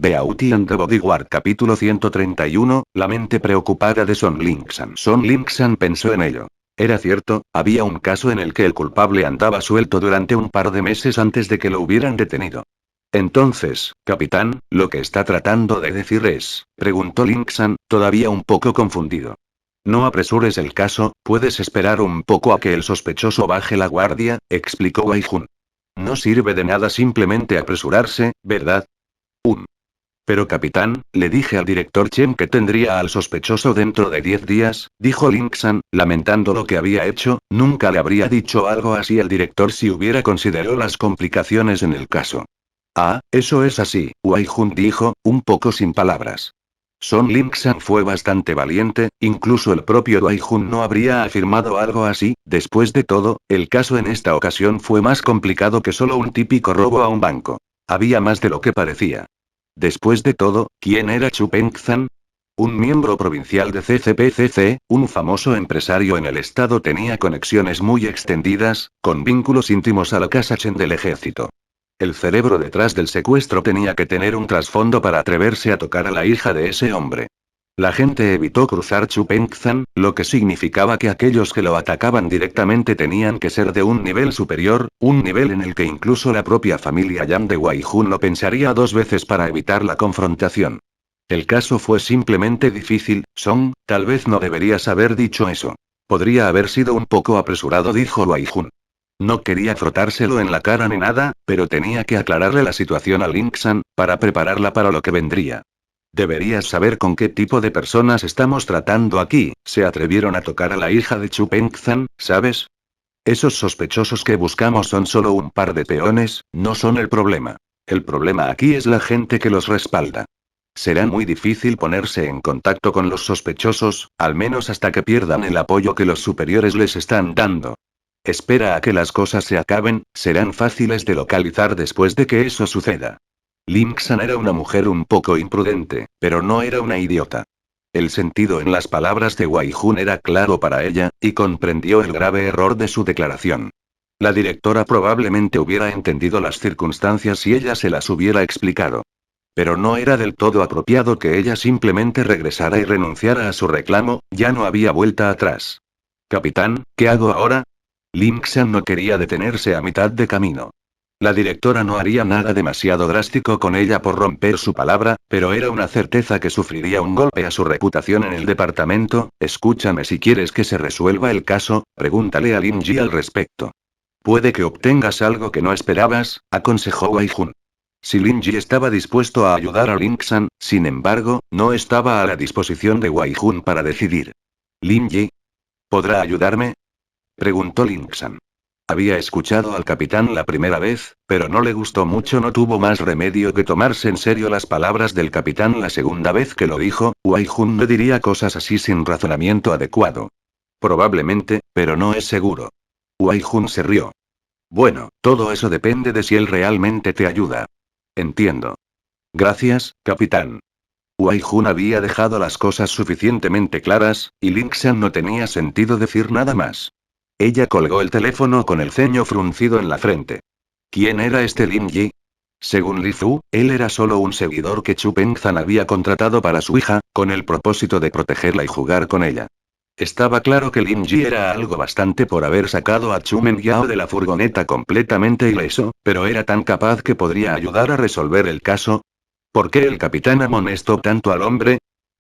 Beauty and the Bodyguard capítulo 131, la mente preocupada de Son Lin-san. Son Lin-san pensó en ello. Era cierto, había un caso en el que el culpable andaba suelto durante un par de meses antes de que lo hubieran detenido. Entonces, capitán, ¿lo que está tratando de decir es? Preguntó Lin-san, todavía un poco confundido. No apresures el caso, puedes esperar un poco a que el sospechoso baje la guardia, explicó Wei-jun. No sirve de nada simplemente apresurarse, ¿verdad? Pero capitán, le dije al director Chen que tendría al sospechoso dentro de 10 días, dijo Lin-san, lamentando lo que había hecho, nunca le habría dicho algo así al director si hubiera considerado las complicaciones en el caso. Ah, eso es así, Wei-jun dijo, un poco sin palabras. Son Lin-san fue bastante valiente, incluso el propio Wei-jun no habría afirmado algo así, después de todo, el caso en esta ocasión fue más complicado que solo un típico robo a un banco. Había más de lo que parecía. Después de todo, ¿quién era Chu Peng-zhan? Un miembro provincial de CCPCC, un famoso empresario en el estado tenía conexiones muy extendidas, con vínculos íntimos a la casa Chen del ejército. El cerebro detrás del secuestro tenía que tener un trasfondo para atreverse a tocar a la hija de ese hombre. La gente evitó cruzar Chu Peng-zhan, lo que significaba que aquellos que lo atacaban directamente tenían que ser de un nivel superior, un nivel en el que incluso la propia familia Yang de Wei-jun lo pensaría 2 veces para evitar la confrontación. El caso fue simplemente difícil, Song, tal vez no deberías haber dicho eso. Podría haber sido un poco apresurado, dijo Wei-jun. No quería frotárselo en la cara ni nada, pero tenía que aclararle la situación a Lin-san, para prepararla para lo que vendría. Deberías saber con qué tipo de personas estamos tratando aquí, se atrevieron a tocar a la hija de Chu Peng-zhan, ¿sabes? Esos sospechosos que buscamos son solo un par de peones, no son el problema. El problema aquí es la gente que los respalda. Será muy difícil ponerse en contacto con los sospechosos, al menos hasta que pierdan el apoyo que los superiores les están dando. Espera a que las cosas se acaben, serán fáciles de localizar después de que eso suceda. Lin-san era una mujer un poco imprudente, pero no era una idiota. El sentido en las palabras de Wei-jun era claro para ella, y comprendió el grave error de su declaración. La directora probablemente hubiera entendido las circunstancias si ella se las hubiera explicado. Pero no era del todo apropiado que ella simplemente regresara y renunciara a su reclamo, ya no había vuelta atrás. Capitán, ¿qué hago ahora? Lin-san no quería detenerse a mitad de camino. La directora no haría nada demasiado drástico con ella por romper su palabra, pero era una certeza que sufriría un golpe a su reputación en el departamento. Escúchame, si quieres que se resuelva el caso, pregúntale a Lin Ji al respecto. Puede que obtengas algo que no esperabas, aconsejó Wei-jun. Si Lin Ji estaba dispuesto a ayudar a Lin-san, sin embargo, no estaba a la disposición de Wei-jun para decidir. ¿Lin Ji podrá ayudarme?, preguntó Lin-san. Había escuchado al capitán la primera vez, pero no le gustó mucho. No tuvo más remedio que tomarse en serio las palabras del capitán la segunda vez que lo dijo. Wei-jun no diría cosas así sin razonamiento adecuado. Probablemente, pero no es seguro. Wei-jun se rió. Bueno, todo eso depende de si él realmente te ayuda. Entiendo. Gracias, capitán. Wei-jun había dejado las cosas suficientemente claras, y Lin-san no tenía sentido decir nada más. Ella colgó el teléfono con el ceño fruncido en la frente. ¿Quién era este Lin Ji? Según Li Fu, él era solo un seguidor que Chu Peng-zhan había contratado para su hija, con el propósito de protegerla y jugar con ella. Estaba claro que Lin Ji era algo bastante por haber sacado a Chu Men-yao de la furgoneta completamente ileso, pero era tan capaz que podría ayudar a resolver el caso. ¿Por qué el capitán amonestó tanto al hombre?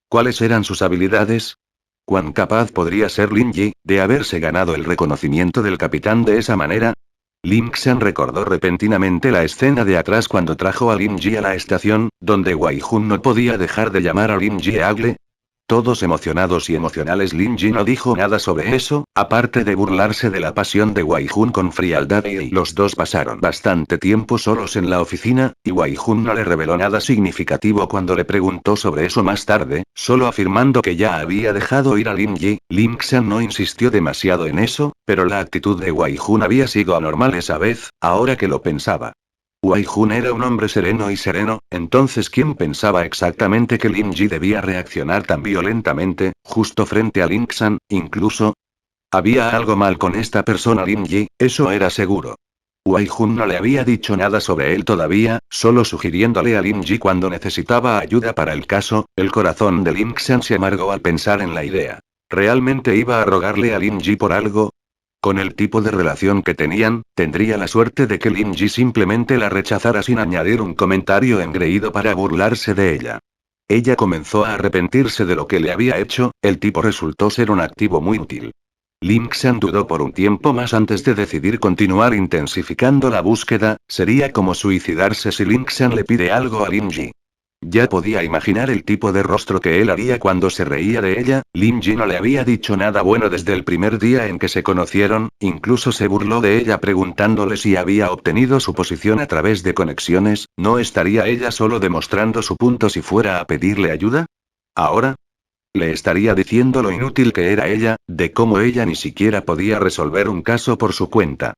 ¿Cuáles eran sus habilidades? ¿Cuán capaz podría ser Lin Ji, de haberse ganado el reconocimiento del capitán de esa manera? Lin-san recordó repentinamente la escena de atrás cuando trajo a Lin Ji a la estación, donde Wei-jun no podía dejar de llamar a Lin Ji Agle. Todos emocionados y emocionales. Lin Ji no dijo nada sobre eso, aparte de burlarse de la pasión de Wei-jun con frialdad, y los dos pasaron bastante tiempo solos en la oficina, y Wei-jun no le reveló nada significativo cuando le preguntó sobre eso más tarde, solo afirmando que ya había dejado ir a Lin Ji. Lin-san no insistió demasiado en eso, pero la actitud de Wei-jun había sido anormal esa vez, ahora que lo pensaba. Wei-jun era un hombre sereno, entonces ¿quién pensaba exactamente que Lin Ji debía reaccionar tan violentamente, justo frente a Lin-san, incluso? Había algo mal con esta persona Lin Ji, eso era seguro. Wei Jun no le había dicho nada sobre él todavía, solo sugiriéndole a Lin Ji cuando necesitaba ayuda para el caso. El corazón de Lin Xan se amargó al pensar en la idea. ¿Realmente iba a rogarle a Lin Ji por algo? Con el tipo de relación que tenían, tendría la suerte de que Lin Ji simplemente la rechazara sin añadir un comentario engreído para burlarse de ella. Ella comenzó a arrepentirse de lo que le había hecho. El tipo resultó ser un activo muy útil. Lin Xan dudó por un tiempo más antes de decidir continuar intensificando la búsqueda. Sería como suicidarse si Lin Xan le pide algo a Lin Ji. Ya podía imaginar el tipo de rostro que él haría cuando se reía de ella. Lin Ji no le había dicho nada bueno desde el primer día en que se conocieron, incluso se burló de ella preguntándole si había obtenido su posición a través de conexiones. ¿No estaría ella solo demostrando su punto si fuera a pedirle ayuda? ¿Ahora? Le estaría diciendo lo inútil que era ella, de cómo ella ni siquiera podía resolver un caso por su cuenta.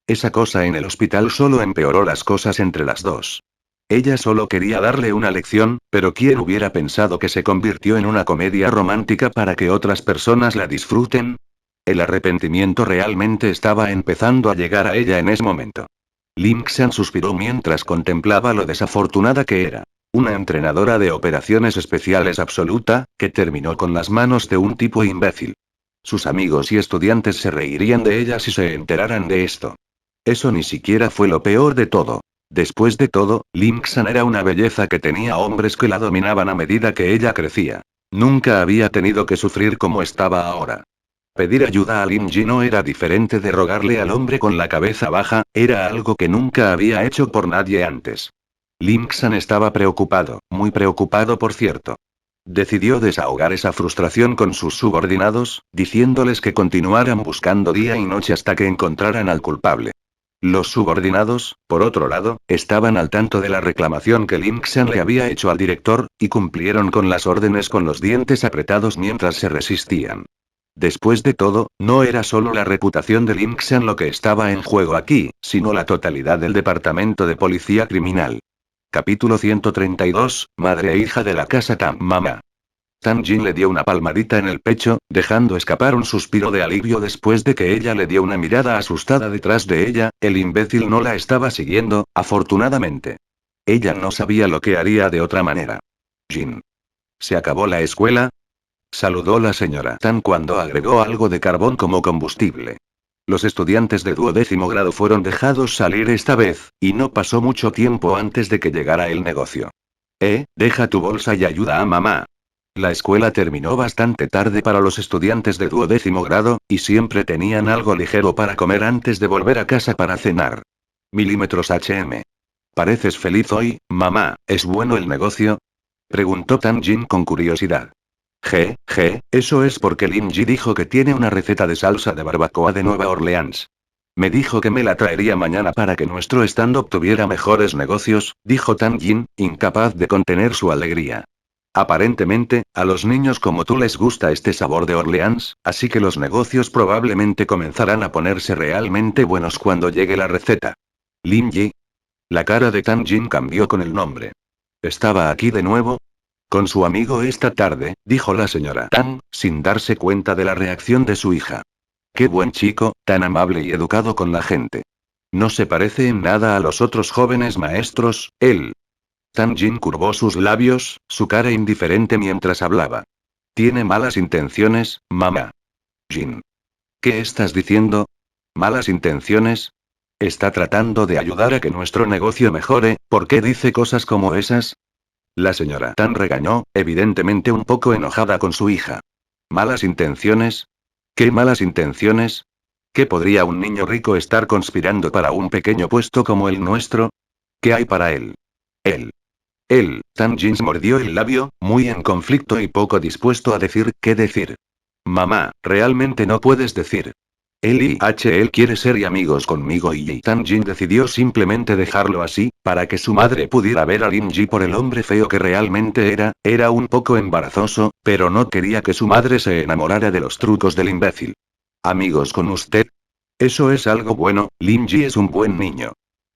Esa cosa en el hospital solo empeoró las cosas entre las dos. Ella solo quería darle una lección, pero ¿quién hubiera pensado que se convirtió en una comedia romántica para que otras personas la disfruten? El arrepentimiento realmente estaba empezando a llegar a ella en ese momento. Lin Xan suspiró mientras contemplaba lo desafortunada que era. Una entrenadora de operaciones especiales absoluta, que terminó con las manos de un tipo imbécil. Sus amigos y estudiantes se reirían de ella si se enteraran de esto. Eso ni siquiera fue lo peor de todo. Después de todo, Lin Xan era una belleza que tenía hombres que la dominaban a medida que ella crecía. Nunca había tenido que sufrir como estaba ahora. Pedir ayuda a Lin Ji no era diferente de rogarle al hombre con la cabeza baja, era algo que nunca había hecho por nadie antes. Lin Xan estaba preocupado, muy preocupado por cierto. Decidió desahogar esa frustración con sus subordinados, diciéndoles que continuaran buscando día y noche hasta que encontraran al culpable. Los subordinados, por otro lado, estaban al tanto de la reclamación que Lin Xan le había hecho al director, y cumplieron con las órdenes con los dientes apretados mientras se resistían. Después de todo, no era solo la reputación de Lin Xan lo que estaba en juego aquí, sino la totalidad del departamento de policía criminal. Capítulo 132, Madre e hija de la casa Tam Mama. Tan Jin le dio una palmadita en el pecho, dejando escapar un suspiro de alivio después de que ella le dio una mirada asustada detrás de ella. El imbécil no la estaba siguiendo, afortunadamente. Ella no sabía lo que haría de otra manera. Jin. ¿Se acabó la escuela? Saludó la señora Tan cuando agregó algo de carbón como combustible. Los estudiantes de 12º grado fueron dejados salir esta vez, y no pasó mucho tiempo antes de que llegara el negocio. Deja tu bolsa y ayuda a mamá. La escuela terminó bastante tarde para los estudiantes de 12º grado, y siempre tenían algo ligero para comer antes de volver a casa para cenar. Milímetros HM. ¿Pareces feliz hoy, mamá? ¿Es bueno el negocio? Preguntó Tan Jin con curiosidad. Eso es porque Lin Ji dijo que tiene una receta de salsa de barbacoa de Nueva Orleans. Me dijo que me la traería mañana para que nuestro stand-up tuviera mejores negocios, dijo Tan Jin, incapaz de contener su alegría. Aparentemente, a los niños como tú les gusta este sabor de Orleans, así que los negocios probablemente comenzarán a ponerse realmente buenos cuando llegue la receta. Lin Ji. La cara de Tan Jin cambió con el nombre. ¿Estaba aquí de nuevo? Con su amigo esta tarde, dijo la señora Tan, sin darse cuenta de la reacción de su hija. Qué buen chico, tan amable y educado con la gente. No se parece en nada a los otros jóvenes maestros, él. Tan Jin curvó sus labios, su cara indiferente mientras hablaba. Tiene malas intenciones, mamá. Jin. ¿Qué estás diciendo? ¿Malas intenciones? Está tratando de ayudar a que nuestro negocio mejore. ¿Por qué dice cosas como esas? La señora Tan regañó, evidentemente un poco enojada con su hija. ¿Malas intenciones? ¿Qué malas intenciones? ¿Qué podría un niño rico estar conspirando para un pequeño puesto como el nuestro? ¿Qué hay para él? Tan Jin mordió el labio, muy en conflicto y poco dispuesto a decir qué decir. Mamá, realmente no puedes decir. Él quiere ser y amigos conmigo y Tan Jin decidió simplemente dejarlo así, para que su madre pudiera ver a Lin Ji por el hombre feo que realmente era un poco embarazoso, pero no quería que su madre se enamorara de los trucos del imbécil. ¿Amigos con usted? Eso es algo bueno, Lin Ji es un buen niño.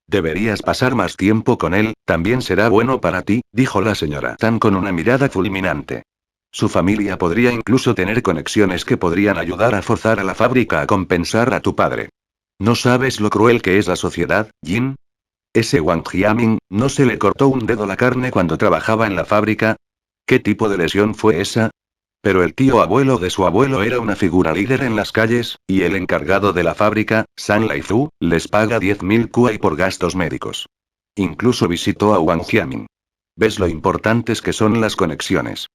Deberías pasar más tiempo con él, también será bueno para ti, dijo la señora Tan con una mirada fulminante. Su familia podría incluso tener conexiones que podrían ayudar a forzar a la fábrica a compensar a tu padre. ¿No sabes lo cruel que es la sociedad, Jin? Ese Wang Jiaming, ¿no se le cortó un dedo la carne cuando trabajaba en la fábrica? ¿Qué tipo de lesión fue esa? Pero el tío abuelo de su abuelo era una figura líder en las calles, y el encargado de la fábrica, San Laizu, les paga 10.000 kuai por gastos médicos. Incluso visitó a Wang Jiaming. ¿Ves lo importantes que son las conexiones?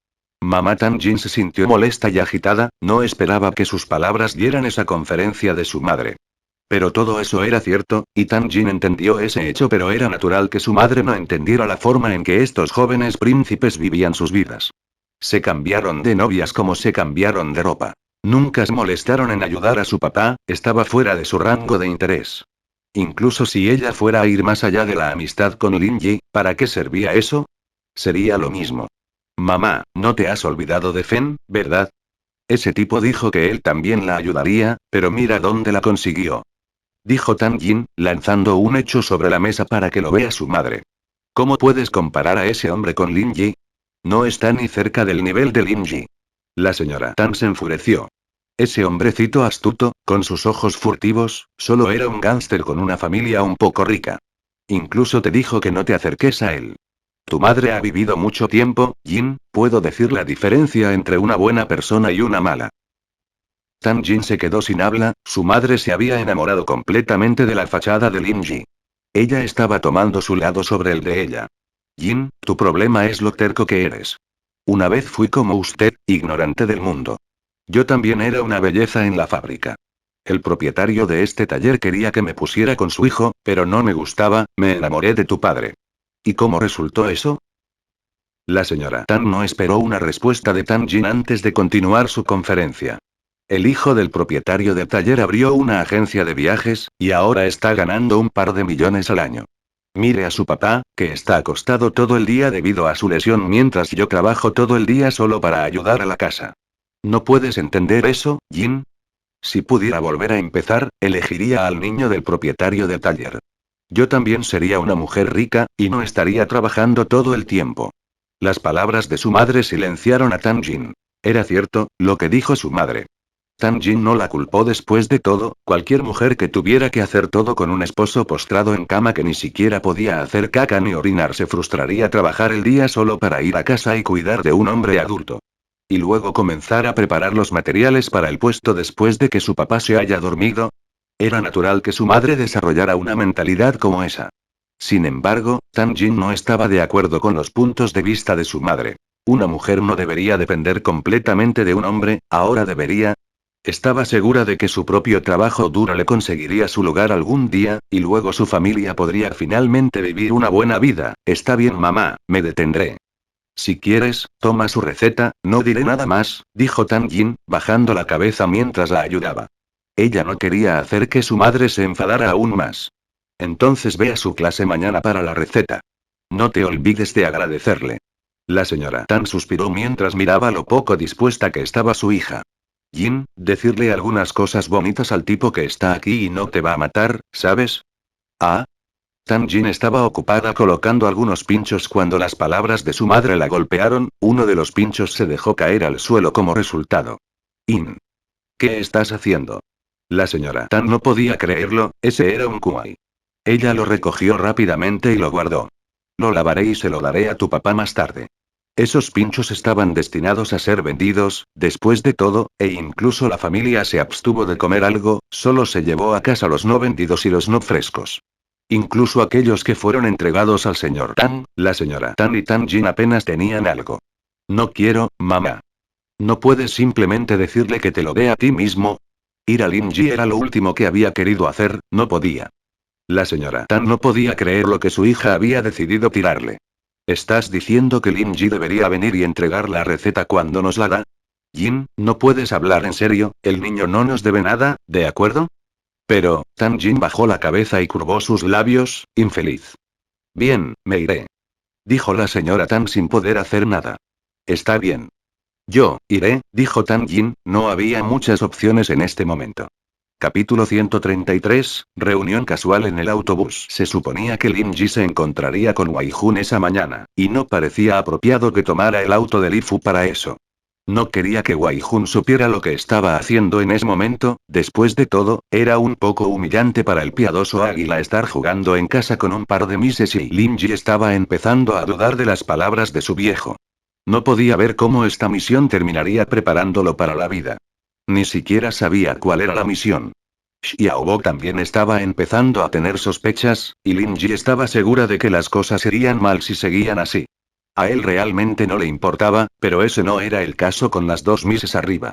Mamá Tanjin se sintió molesta y agitada, no esperaba que sus palabras dieran esa conferencia de su madre. Pero todo eso era cierto, y Tanjin entendió ese hecho, pero era natural que su madre no entendiera la forma en que estos jóvenes príncipes vivían sus vidas. Se cambiaron de novias como se cambiaron de ropa. Nunca se molestaron en ayudar a su papá, estaba fuera de su rango de interés. Incluso si ella fuera a ir más allá de la amistad con Lin Yi, ¿para qué servía eso? Sería lo mismo. Mamá, no te has olvidado de Fen, ¿verdad? Ese tipo dijo que él también la ayudaría, pero mira dónde la consiguió. Dijo Tanjin, lanzando un hecho sobre la mesa para que lo vea su madre. ¿Cómo puedes comparar a ese hombre con Lin Yi? No está ni cerca del nivel de Lin Yi. La señora Tan se enfureció. Ese hombrecito astuto, con sus ojos furtivos, solo era un gángster con una familia un poco rica. Incluso te dijo que no te acerques a él. Tu madre ha vivido mucho tiempo, Jin, puedo decir la diferencia entre una buena persona y una mala. Tan Jin se quedó sin habla, su madre se había enamorado completamente de la fachada de Lin Yi. Ella estaba tomando su lado sobre el de ella. Jin, tu problema es lo terco que eres. Una vez fui como usted, ignorante del mundo. Yo también era una belleza en la fábrica. El propietario de este taller quería que me pusiera con su hijo, pero no me gustaba, me enamoré de tu padre. ¿Y cómo resultó eso? La señora Tan no esperó una respuesta de Tanjin antes de continuar su conferencia. El hijo del propietario del taller abrió una agencia de viajes, y ahora está ganando un par de millones al año. Mire a su papá, que está acostado todo el día debido a su lesión mientras yo trabajo todo el día solo para ayudar a la casa. ¿No puedes entender eso, Jin? Si pudiera volver a empezar, elegiría al niño del propietario del taller. Yo también sería una mujer rica, y no estaría trabajando todo el tiempo. Las palabras de su madre silenciaron a Tanjin. Era cierto, lo que dijo su madre. Tanjin no la culpó después de todo, cualquier mujer que tuviera que hacer todo con un esposo postrado en cama que ni siquiera podía hacer caca ni orinar se frustraría trabajar el día solo para ir a casa y cuidar de un hombre adulto. Y luego comenzar a preparar los materiales para el puesto después de que su papá se haya dormido. Era natural que su madre desarrollara una mentalidad como esa. Sin embargo, Tanjin no estaba de acuerdo con los puntos de vista de su madre. Una mujer no debería depender completamente de un hombre, ahora debería. Estaba segura de que su propio trabajo duro le conseguiría su lugar algún día, y luego su familia podría finalmente vivir una buena vida. Está bien, mamá, me detendré. Si quieres, toma su receta, no diré nada más, dijo Tanjin, bajando la cabeza mientras la ayudaba. Ella no quería hacer que su madre se enfadara aún más. Entonces ve a su clase mañana para la receta. No te olvides de agradecerle. La señora Tan suspiró mientras miraba lo poco dispuesta que estaba su hija. Jin, decirle algunas cosas bonitas al tipo que está aquí y no te va a matar, ¿sabes? Ah. Tanjin estaba ocupada colocando algunos pinchos cuando las palabras de su madre la golpearon, uno de los pinchos se dejó caer al suelo como resultado. ¿Qué estás haciendo? La señora Tan no podía creerlo, ese era un kuai. Ella lo recogió rápidamente y lo guardó. Lo lavaré y se lo daré a tu papá más tarde. Esos pinchos estaban destinados a ser vendidos, después de todo, e incluso la familia se abstuvo de comer algo, solo se llevó a casa los no vendidos y los no frescos. Incluso aquellos que fueron entregados al señor Tan, la señora Tan y Tanjin apenas tenían algo. No quiero, mamá. ¿No puedes simplemente decirle que te lo dé a ti mismo? Ir a Lin Yi era lo último que había querido hacer, no podía. La señora Tan no podía creer lo que su hija había decidido tirarle. ¿Estás diciendo que Lin Yi debería venir y entregar la receta cuando nos la da? Jin, no puedes hablar en serio, el niño no nos debe nada, ¿de acuerdo? Pero, Tanjin bajó la cabeza y curvó sus labios, infeliz. Bien, me iré. Dijo la señora Tan sin poder hacer nada. Está bien. Yo, iré, dijo Tanjin, no había muchas opciones en este momento. Capítulo 133, reunión casual en el autobús. Se suponía que Lin Ji se encontraría con Wei Jun esa mañana, y no parecía apropiado que tomara el auto de Li Fu para eso. No quería que Wei Jun supiera lo que estaba haciendo en ese momento, después de todo, era un poco humillante para el piadoso águila estar jugando en casa con un par de mises y Lin Ji estaba empezando a dudar de las palabras de su viejo. No podía ver cómo esta misión terminaría preparándolo para la vida. Ni siquiera sabía cuál era la misión. Xiaobo también estaba empezando a tener sospechas, y Lin Ji estaba segura de que las cosas irían mal si seguían así. A él realmente no le importaba, pero ese no era el caso con las dos mises arriba.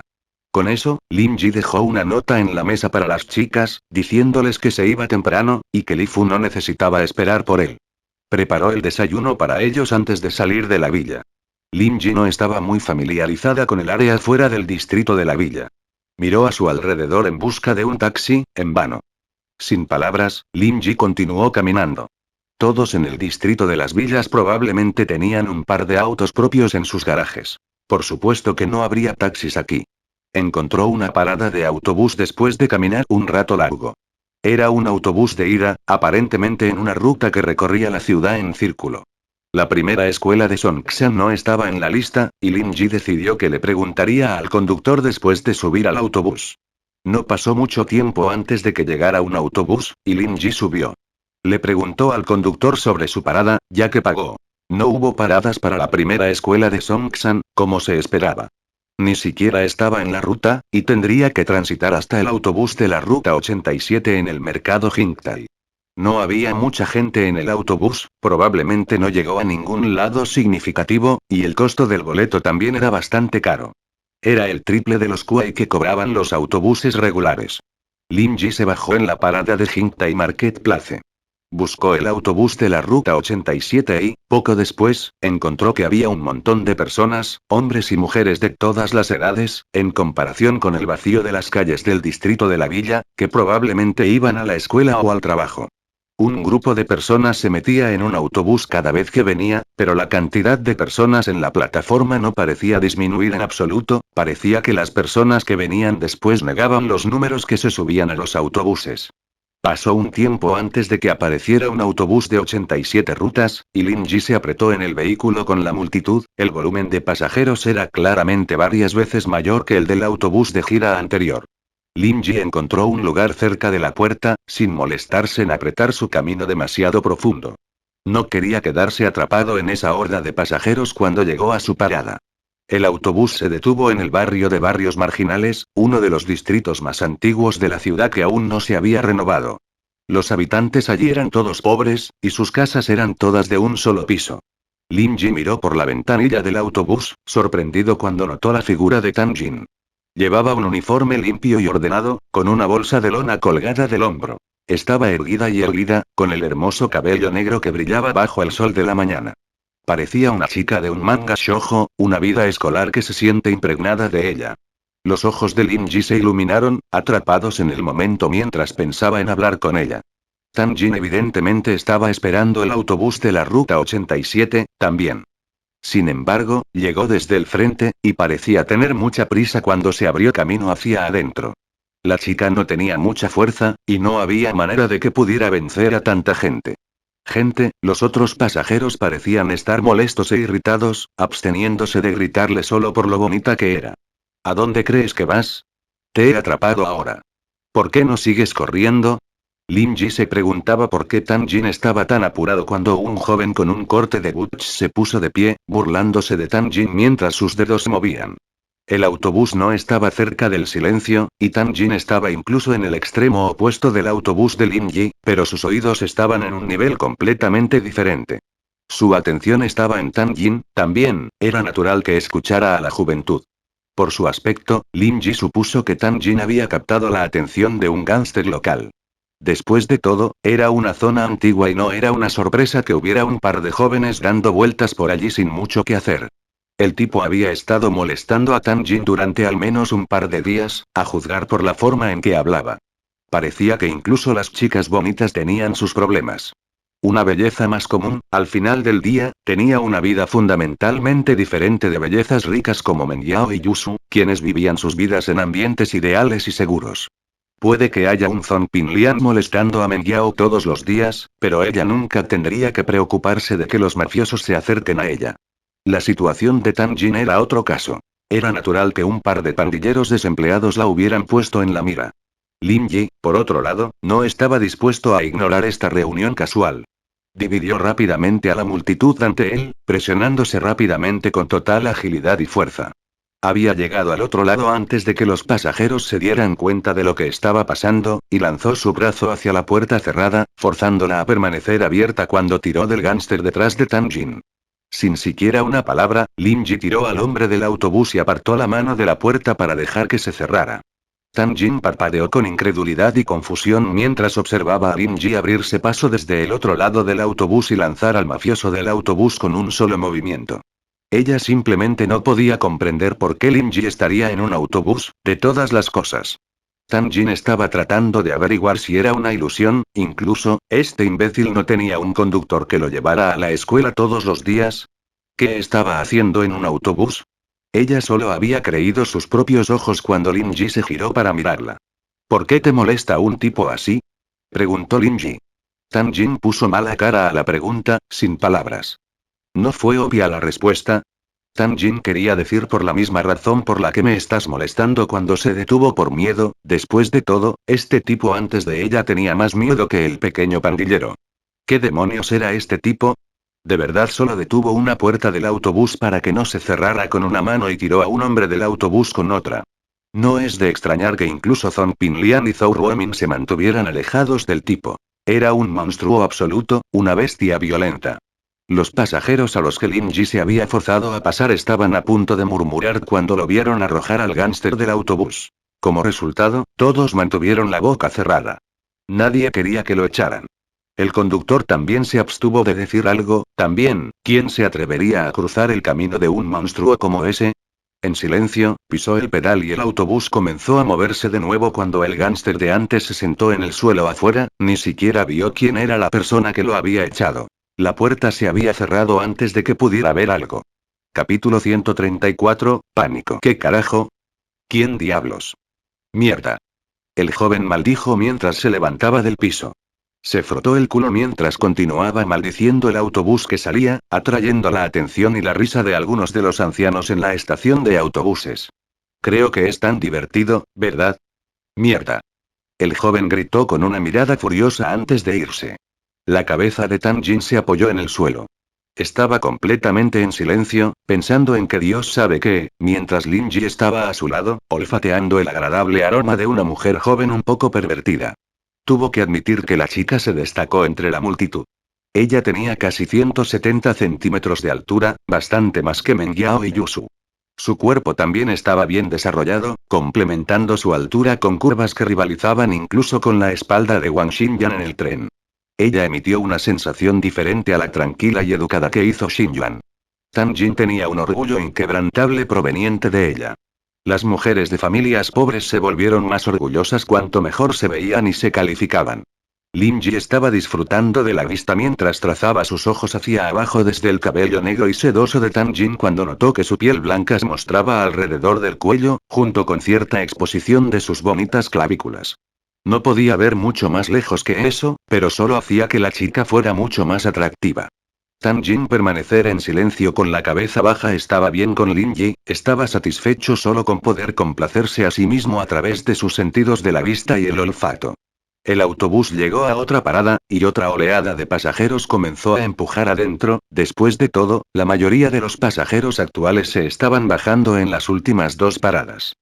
Con eso, Lin Ji dejó una nota en la mesa para las chicas, diciéndoles que se iba temprano, y que Li Fu no necesitaba esperar por él. Preparó el desayuno para ellos antes de salir de la villa. Lin Ji no estaba muy familiarizada con el área fuera del distrito de la villa. Miró a su alrededor en busca de un taxi, en vano. Sin palabras, Lin Ji continuó caminando. Todos en el distrito de las villas probablemente tenían un par de autos propios en sus garajes. Por supuesto que no habría taxis aquí. Encontró una parada de autobús después de caminar un rato largo. Era un autobús de ida, aparentemente en una ruta que recorría la ciudad en círculo. La primera escuela de Songsan no estaba en la lista, y Lin Ji decidió que le preguntaría al conductor después de subir al autobús. No pasó mucho tiempo antes de que llegara un autobús, y Lin Ji subió. Le preguntó al conductor sobre su parada, ya que pagó. No hubo paradas para la primera escuela de Songsan, como se esperaba. Ni siquiera estaba en la ruta, y tendría que transitar hasta el autobús de la ruta 87 en el mercado Jingtai. No había mucha gente en el autobús, probablemente no llegó a ningún lado significativo, y el costo del boleto también era bastante caro. Era el triple de los kuei que cobraban los autobuses regulares. Lin Ji se bajó en la parada de Jingtai Market Place. Buscó el autobús de la ruta 87 y, poco después, encontró que había un montón de personas, hombres y mujeres de todas las edades, en comparación con el vacío de las calles del distrito de la villa, que probablemente iban a la escuela o al trabajo. Un grupo de personas se metía en un autobús cada vez que venía, pero la cantidad de personas en la plataforma no parecía disminuir en absoluto, parecía que las personas que venían después negaban los números que se subían a los autobuses. Pasó un tiempo antes de que apareciera un autobús de 87 rutas, y Lin Ji se apretó en el vehículo con la multitud. El volumen de pasajeros era claramente varias veces mayor que el del autobús de gira anterior. Lin Ji encontró un lugar cerca de la puerta, sin molestarse en apretar su camino demasiado profundo. No quería quedarse atrapado en esa horda de pasajeros cuando llegó a su parada. El autobús se detuvo en el barrio de Barrios Marginales, uno de los distritos más antiguos de la ciudad que aún no se había renovado. Los habitantes allí eran todos pobres, y sus casas eran todas de un solo piso. Lin Ji miró por la ventanilla del autobús, sorprendido cuando notó la figura de Tan Jin. Llevaba un uniforme limpio y ordenado, con una bolsa de lona colgada del hombro. Estaba erguida, con el hermoso cabello negro que brillaba bajo el sol de la mañana. Parecía una chica de un manga shoujo, una vida escolar que se siente impregnada de ella. Los ojos de Lin Ji se iluminaron, atrapados en el momento mientras pensaba en hablar con ella. Tan Jin evidentemente estaba esperando el autobús de la ruta 87, también. Sin embargo, llegó desde el frente, y parecía tener mucha prisa cuando se abrió camino hacia adentro. La chica no tenía mucha fuerza, y no había manera de que pudiera vencer a tanta gente. Los otros pasajeros parecían estar molestos e irritados, absteniéndose de gritarle solo por lo bonita que era. ¿A dónde crees que vas? Te he atrapado ahora. ¿Por qué no sigues corriendo? Lin Ji se preguntaba por qué Tan Jin estaba tan apurado cuando un joven con un corte de butch se puso de pie, burlándose de Tan Jin mientras sus dedos se movían. El autobús no estaba cerca del silencio, y Tan Jin estaba incluso en el extremo opuesto del autobús de Lin Ji, pero sus oídos estaban en un nivel completamente diferente. Su atención estaba en Tan Jin, también, era natural que escuchara a la juventud. Por su aspecto, Lin Ji supuso que Tan Jin había captado la atención de un gángster local. Después de todo, era una zona antigua y no era una sorpresa que hubiera un par de jóvenes dando vueltas por allí sin mucho que hacer. El tipo había estado molestando a Tan Jin durante al menos un par de días, a juzgar por la forma en que hablaba. Parecía que incluso las chicas bonitas tenían sus problemas. Una belleza más común, al final del día, tenía una vida fundamentalmente diferente de bellezas ricas como Mengyao y Yusu, quienes vivían sus vidas en ambientes ideales y seguros. Puede que haya un Zong Pinlian molestando a Mengyao todos los días, pero ella nunca tendría que preocuparse de que los mafiosos se acerquen a ella. La situación de Tan Jin era otro caso. Era natural que un par de pandilleros desempleados la hubieran puesto en la mira. Lin Yi, por otro lado, no estaba dispuesto a ignorar esta reunión casual. Dividió rápidamente a la multitud ante él, presionándose rápidamente con total agilidad y fuerza. Había llegado al otro lado antes de que los pasajeros se dieran cuenta de lo que estaba pasando, y lanzó su brazo hacia la puerta cerrada, forzándola a permanecer abierta cuando tiró del gánster detrás de Tang Jin. Sin siquiera una palabra, Lin Ji tiró al hombre del autobús y apartó la mano de la puerta para dejar que se cerrara. Tang Jin parpadeó con incredulidad y confusión mientras observaba a Lin Ji abrirse paso desde el otro lado del autobús y lanzar al mafioso del autobús con un solo movimiento. Ella simplemente no podía comprender por qué Lin Ji estaría en un autobús, de todas las cosas. Tang Jin estaba tratando de averiguar si era una ilusión, incluso, ¿este imbécil no tenía un conductor que lo llevara a la escuela todos los días? ¿Qué estaba haciendo en un autobús? Ella solo había creído sus propios ojos cuando Lin Ji se giró para mirarla. ¿Por qué te molesta un tipo así?, preguntó Lin Ji. Tang Jin puso mala cara a la pregunta, sin palabras. ¿No fue obvia la respuesta? Tang Jin quería decir por la misma razón por la que me estás molestando cuando se detuvo por miedo. Después de todo, este tipo antes de ella tenía más miedo que el pequeño pandillero. ¿Qué demonios era este tipo? De verdad solo detuvo una puerta del autobús para que no se cerrara con una mano y tiró a un hombre del autobús con otra. No es de extrañar que incluso Zhong Pinlian y Zhou Ruomin se mantuvieran alejados del tipo. Era un monstruo absoluto, una bestia violenta. Los pasajeros a los que Lin Ji se había forzado a pasar estaban a punto de murmurar cuando lo vieron arrojar al gánster del autobús. Como resultado, todos mantuvieron la boca cerrada. Nadie quería que lo echaran. El conductor también se abstuvo de decir algo. También, ¿quién se atrevería a cruzar el camino de un monstruo como ese? En silencio, pisó el pedal y el autobús comenzó a moverse de nuevo cuando el gánster de antes se sentó en el suelo afuera, ni siquiera vio quién era la persona que lo había echado. La puerta se había cerrado antes de que pudiera ver algo. Capítulo 134, pánico. ¿Qué carajo? ¿Quién diablos? Mierda. El joven maldijo mientras se levantaba del piso. Se frotó el culo mientras continuaba maldiciendo el autobús que salía, atrayendo la atención y la risa de algunos de los ancianos en la estación de autobuses. Creo que es tan divertido, ¿verdad? Mierda. El joven gritó con una mirada furiosa antes de irse. La cabeza de Tang Jin se apoyó en el suelo. Estaba completamente en silencio, pensando en que Dios sabe qué, mientras Lin Ji estaba a su lado, olfateando el agradable aroma de una mujer joven un poco pervertida. Tuvo que admitir que la chica se destacó entre la multitud. Ella tenía casi 170 centímetros de altura, bastante más que Meng Yao y Yusu. Su cuerpo también estaba bien desarrollado, complementando su altura con curvas que rivalizaban incluso con la espalda de Wang Xinyan en el tren. Ella emitió una sensación diferente a la tranquila y educada que hizo Xinyan. Tang Jin tenía un orgullo inquebrantable proveniente de ella. Las mujeres de familias pobres se volvieron más orgullosas cuanto mejor se veían y se calificaban. Lin Ji estaba disfrutando de la vista mientras trazaba sus ojos hacia abajo desde el cabello negro y sedoso de Tang Jin cuando notó que su piel blanca se mostraba alrededor del cuello, junto con cierta exposición de sus bonitas clavículas. No podía ver mucho más lejos que eso, pero solo hacía que la chica fuera mucho más atractiva. Tang Jin permanecer en silencio con la cabeza baja estaba bien con Lin Ji, estaba satisfecho solo con poder complacerse a sí mismo a través de sus sentidos de la vista y el olfato. El autobús llegó a otra parada, y otra oleada de pasajeros comenzó a empujar adentro. Después de todo, la mayoría de los pasajeros actuales se estaban bajando en las últimas dos paradas.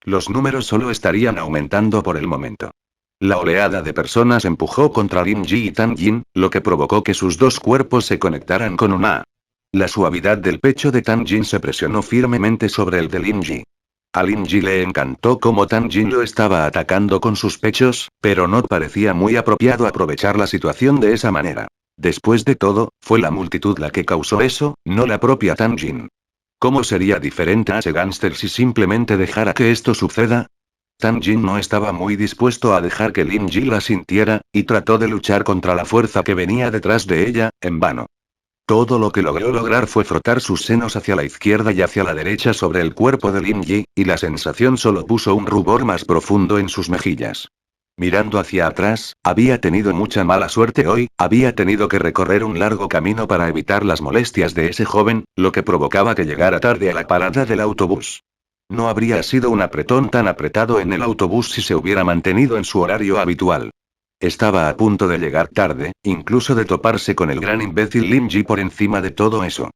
Los números solo estarían aumentando por el momento. La oleada de personas empujó contra Lin Ji y Tang Jin, lo que provocó que sus dos cuerpos se conectaran con una. La suavidad del pecho de Tang Jin se presionó firmemente sobre el de Lin Ji. A Lin Ji le encantó cómo Tang Jin lo estaba atacando con sus pechos, pero no parecía muy apropiado aprovechar la situación de esa manera. Después de todo, fue la multitud la que causó eso, no la propia Tang Jin. ¿Cómo sería diferente a ese gánster si simplemente dejara que esto suceda? Tang Jin no estaba muy dispuesto a dejar que Lin Ji la sintiera, y trató de luchar contra la fuerza que venía detrás de ella, en vano. Todo lo que logró lograr fue frotar sus senos hacia la izquierda y hacia la derecha sobre el cuerpo de Lin Ji, y la sensación solo puso un rubor más profundo en sus mejillas. Mirando hacia atrás, había tenido mucha mala suerte hoy, había tenido que recorrer un largo camino para evitar las molestias de ese joven, lo que provocaba que llegara tarde a la parada del autobús. No habría sido un apretón tan apretado en el autobús si se hubiera mantenido en su horario habitual. Estaba a punto de llegar tarde, incluso de toparse con el gran imbécil Lim Ji por encima de todo eso.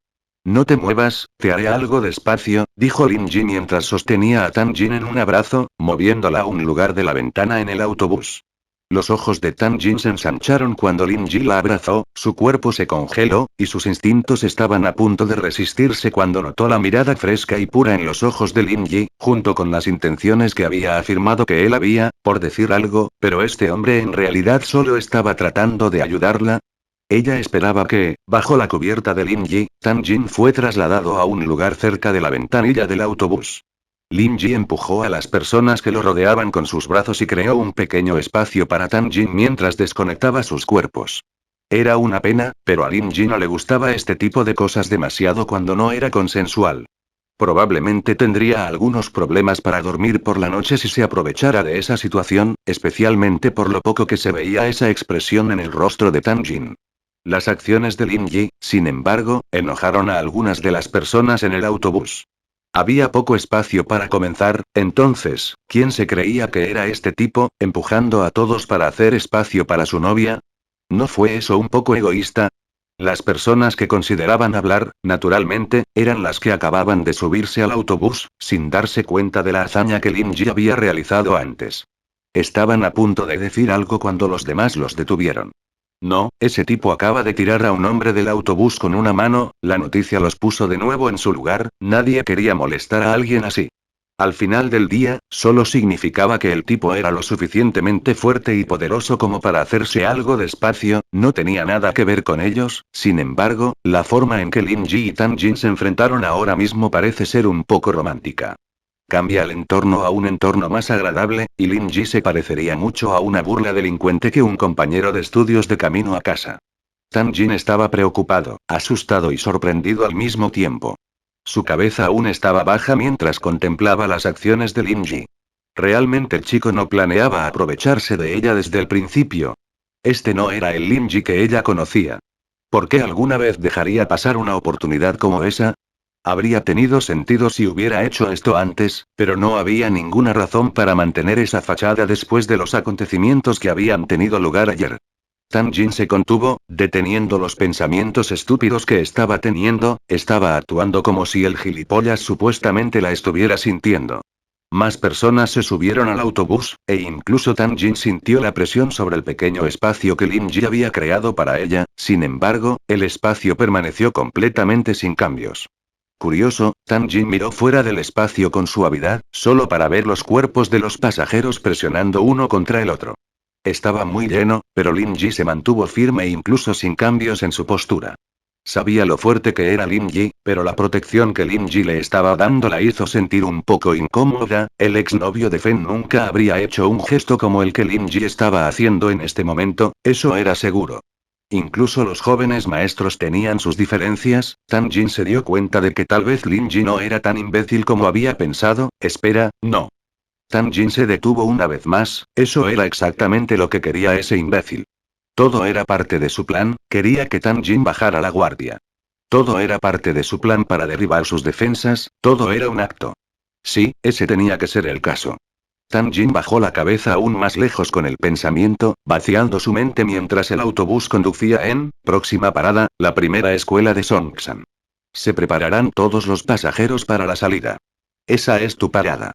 No te muevas, te haré algo despacio, dijo Lim Ji mientras sostenía a Tan Jin en un abrazo, moviéndola a un lugar de la ventana en el autobús. Los ojos de Tan Jin se ensancharon cuando Lim Ji la abrazó, su cuerpo se congeló, y sus instintos estaban a punto de resistirse cuando notó la mirada fresca y pura en los ojos de Lim Ji, junto con las intenciones que había afirmado que él había, por decir algo, pero este hombre en realidad solo estaba tratando de ayudarla. Ella esperaba que, bajo la cubierta de Lim Ji, Tan Jin fue trasladado a un lugar cerca de la ventanilla del autobús. Lim Ji empujó a las personas que lo rodeaban con sus brazos y creó un pequeño espacio para Tan Jin mientras desconectaba sus cuerpos. Era una pena, pero a Lim Ji no le gustaba este tipo de cosas demasiado cuando no era consensual. Probablemente tendría algunos problemas para dormir por la noche si se aprovechara de esa situación, especialmente por lo poco que se veía esa expresión en el rostro de Tan Jin. Las acciones de Lim Ji, sin embargo, enojaron a algunas de las personas en el autobús. Había poco espacio para comenzar, entonces, ¿quién se creía que era este tipo, empujando a todos para hacer espacio para su novia? ¿No fue eso un poco egoísta? Las personas que consideraban hablar, naturalmente, eran las que acababan de subirse al autobús, sin darse cuenta de la hazaña que Lim Ji había realizado antes. Estaban a punto de decir algo cuando los demás los detuvieron. No, ese tipo acaba de tirar a un hombre del autobús con una mano, la noticia los puso de nuevo en su lugar, nadie quería molestar a alguien así. Al final del día, solo significaba que el tipo era lo suficientemente fuerte y poderoso como para hacerse algo despacio, no tenía nada que ver con ellos, sin embargo, la forma en que Lim Ji y Tan Jin se enfrentaron ahora mismo parece ser un poco romántica. Cambia el entorno a un entorno más agradable, y Lim Ji se parecería mucho a una burla delincuente que un compañero de estudios de camino a casa. Tan Jin estaba preocupado, asustado y sorprendido al mismo tiempo. Su cabeza aún estaba baja mientras contemplaba las acciones de Lim Ji. Realmente el chico no planeaba aprovecharse de ella desde el principio. Este no era el Lim Ji que ella conocía. ¿Por qué alguna vez dejaría pasar una oportunidad como esa? Habría tenido sentido si hubiera hecho esto antes, pero no había ninguna razón para mantener esa fachada después de los acontecimientos que habían tenido lugar ayer. Tan Jin se contuvo, deteniendo los pensamientos estúpidos que estaba teniendo, estaba actuando como si el gilipollas supuestamente la estuviera sintiendo. Más personas se subieron al autobús, e incluso Tan Jin sintió la presión sobre el pequeño espacio que Lim Ji había creado para ella, sin embargo, el espacio permaneció completamente sin cambios. Curioso, Tan Jin miró fuera del espacio con suavidad, solo para ver los cuerpos de los pasajeros presionando uno contra el otro. Estaba muy lleno, pero Lim Ji se mantuvo firme incluso sin cambios en su postura. Sabía lo fuerte que era Lim Ji, pero la protección que Lim Ji le estaba dando la hizo sentir un poco incómoda, el exnovio de Fen nunca habría hecho un gesto como el que Lim Ji estaba haciendo en este momento, eso era seguro. Incluso los jóvenes maestros tenían sus diferencias, Tan Jin se dio cuenta de que tal vez Lim Ji no era tan imbécil como había pensado, espera, no. Tan Jin se detuvo una vez más, eso era exactamente lo que quería ese imbécil. Todo era parte de su plan, quería que Tan Jin bajara la guardia. Todo era parte de su plan para derribar sus defensas, todo era un acto. Sí, ese tenía que ser el caso. Tan Jin bajó la cabeza aún más lejos con el pensamiento, vaciando su mente mientras el autobús conducía en, próxima parada, la primera escuela de Songsan. Se prepararán todos los pasajeros para la salida. Esa es tu parada.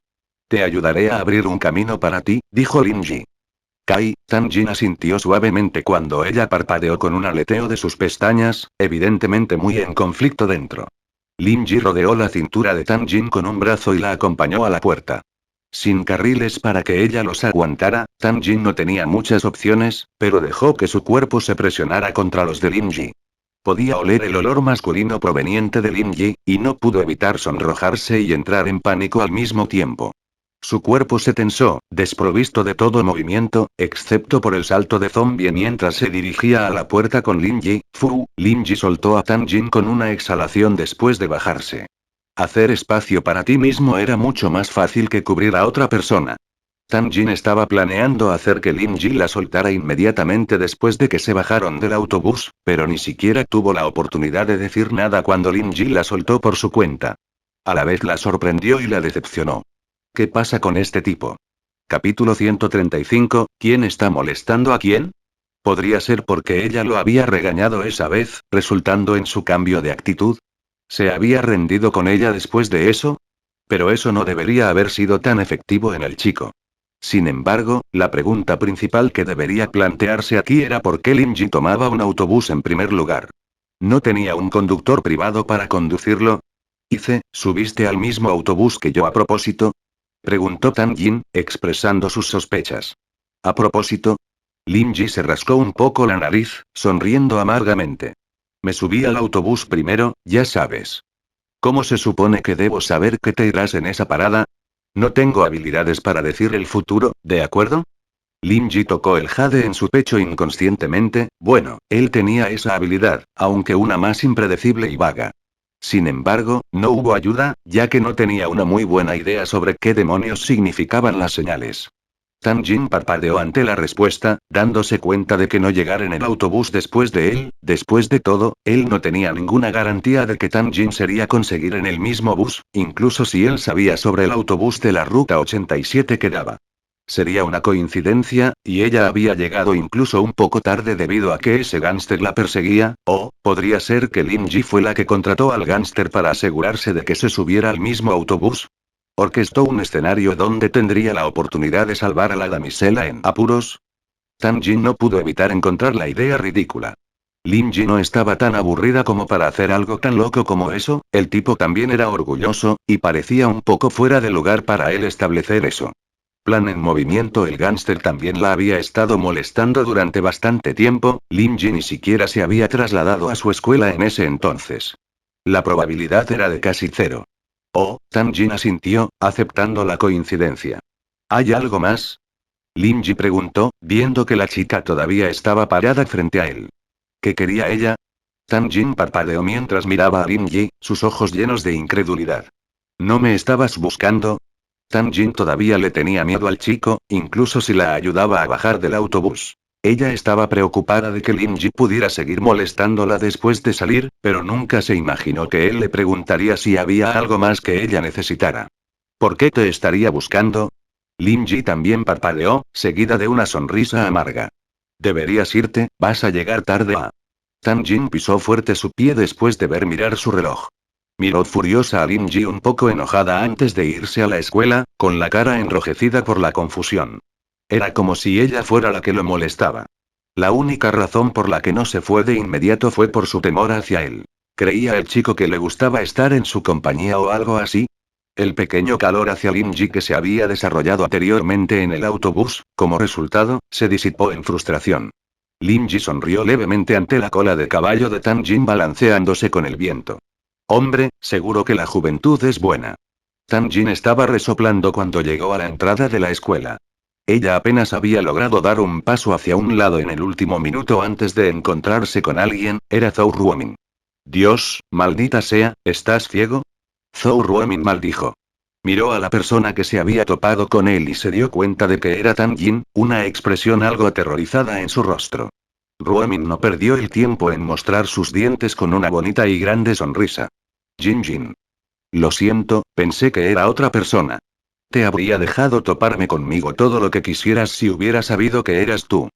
Te ayudaré a abrir un camino para ti, dijo Lim Ji. Tan Jin asintió suavemente cuando ella parpadeó con un aleteo de sus pestañas, evidentemente muy en conflicto dentro. Lim Ji rodeó la cintura de Tan Jin con un brazo y la acompañó a la puerta. Sin carriles para que ella los aguantara, Tan Jin no tenía muchas opciones, pero dejó que su cuerpo se presionara contra los de Lim Ji. Podía oler el olor masculino proveniente de Lim Ji, y no pudo evitar sonrojarse y entrar en pánico al mismo tiempo. Su cuerpo se tensó, desprovisto de todo movimiento, excepto por el salto de zombie mientras se dirigía a la puerta con Lim Ji. Lim Ji soltó a Tan Jin con una exhalación después de bajarse. Hacer espacio para ti mismo era mucho más fácil que cubrir a otra persona. Tan Jin estaba planeando hacer que Lim Ji la soltara inmediatamente después de que se bajaron del autobús, pero ni siquiera tuvo la oportunidad de decir nada cuando Lim Ji la soltó por su cuenta. A la vez la sorprendió y la decepcionó. ¿Qué pasa con este tipo? Capítulo 135, ¿quién está molestando a quién? ¿Podría ser porque ella lo había regañado esa vez, resultando en su cambio de actitud? ¿Se había rendido con ella después de eso? Pero eso no debería haber sido tan efectivo en el chico. Sin embargo, la pregunta principal que debería plantearse aquí era por qué Lim Ji tomaba un autobús en primer lugar. ¿No tenía un conductor privado para conducirlo? ¿Subiste al mismo autobús que yo a propósito? Preguntó Tang Jin, expresando sus sospechas. ¿A propósito? Lim Ji se rascó un poco la nariz, sonriendo amargamente. Me subí al autobús primero, ya sabes. ¿Cómo se supone que debo saber que te irás en esa parada? No tengo habilidades para decir el futuro, ¿de acuerdo? Lim Ji tocó el jade en su pecho inconscientemente, bueno, él tenía esa habilidad, aunque una más impredecible y vaga. Sin embargo, no hubo ayuda, ya que no tenía una muy buena idea sobre qué demonios significaban las señales. Tang Jin parpadeó ante la respuesta, dándose cuenta de que no llegar en el autobús después de él. Después de todo, él no tenía ninguna garantía de que Tang Jin sería conseguir en el mismo bus, incluso si él sabía sobre el autobús de la ruta 87 que daba. Sería una coincidencia, y ella había llegado incluso un poco tarde debido a que ese gángster la perseguía, o, podría ser que Lim Ji fue la que contrató al gángster para asegurarse de que se subiera al mismo autobús. Orquestó un escenario donde tendría la oportunidad de salvar a la damisela en apuros. Tang Jin no pudo evitar encontrar la idea ridícula. Lim Ji no estaba tan aburrida como para hacer algo tan loco como eso, el tipo también era orgulloso, y parecía un poco fuera de lugar para él establecer eso. Plan en movimiento. El gángster también la había estado molestando durante bastante tiempo. Lim Ji ni siquiera se había trasladado a su escuela en ese entonces. La probabilidad era de casi cero. Oh, Tang Jin asintió, aceptando la coincidencia. ¿Hay algo más? Lim Ji preguntó, viendo que la chica todavía estaba parada frente a él. ¿Qué quería ella? Tang Jin parpadeó mientras miraba a Lim Ji, sus ojos llenos de incredulidad. ¿No me estabas buscando? Tang Jin todavía le tenía miedo al chico, incluso si la ayudaba a bajar del autobús. Ella estaba preocupada de que Lim Ji pudiera seguir molestándola después de salir, pero nunca se imaginó que él le preguntaría si había algo más que ella necesitara. ¿Por qué te estaría buscando? Lim Ji también parpadeó, seguida de una sonrisa amarga. Deberías irte, vas a llegar tarde a... Tang Jin pisó fuerte su pie después de ver mirar su reloj. Miró furiosa a Lim Ji un poco enojada antes de irse a la escuela, con la cara enrojecida por la confusión. Era como si ella fuera la que lo molestaba. La única razón por la que no se fue de inmediato fue por su temor hacia él. ¿Creía el chico que le gustaba estar en su compañía o algo así? El pequeño calor hacia Lim Ji que se había desarrollado anteriormente en el autobús, como resultado, se disipó en frustración. Lim Ji sonrió levemente ante la cola de caballo de Tang Jin balanceándose con el viento. Hombre, seguro que la juventud es buena. Tang Jin estaba resoplando cuando llegó a la entrada de la escuela. Ella apenas había logrado dar un paso hacia un lado en el último minuto antes de encontrarse con alguien, era Zhou Ruomin. Dios, maldita sea, ¿estás ciego? Zhou Ruomin maldijo. Miró a la persona que se había topado con él y se dio cuenta de que era Tang Jin, una expresión algo aterrorizada en su rostro. Ruomin no perdió el tiempo en mostrar sus dientes con una bonita y grande sonrisa. Jin Jin. Lo siento, pensé que era otra persona. Te habría dejado toparme conmigo todo lo que quisieras si hubiera sabido que eras tú.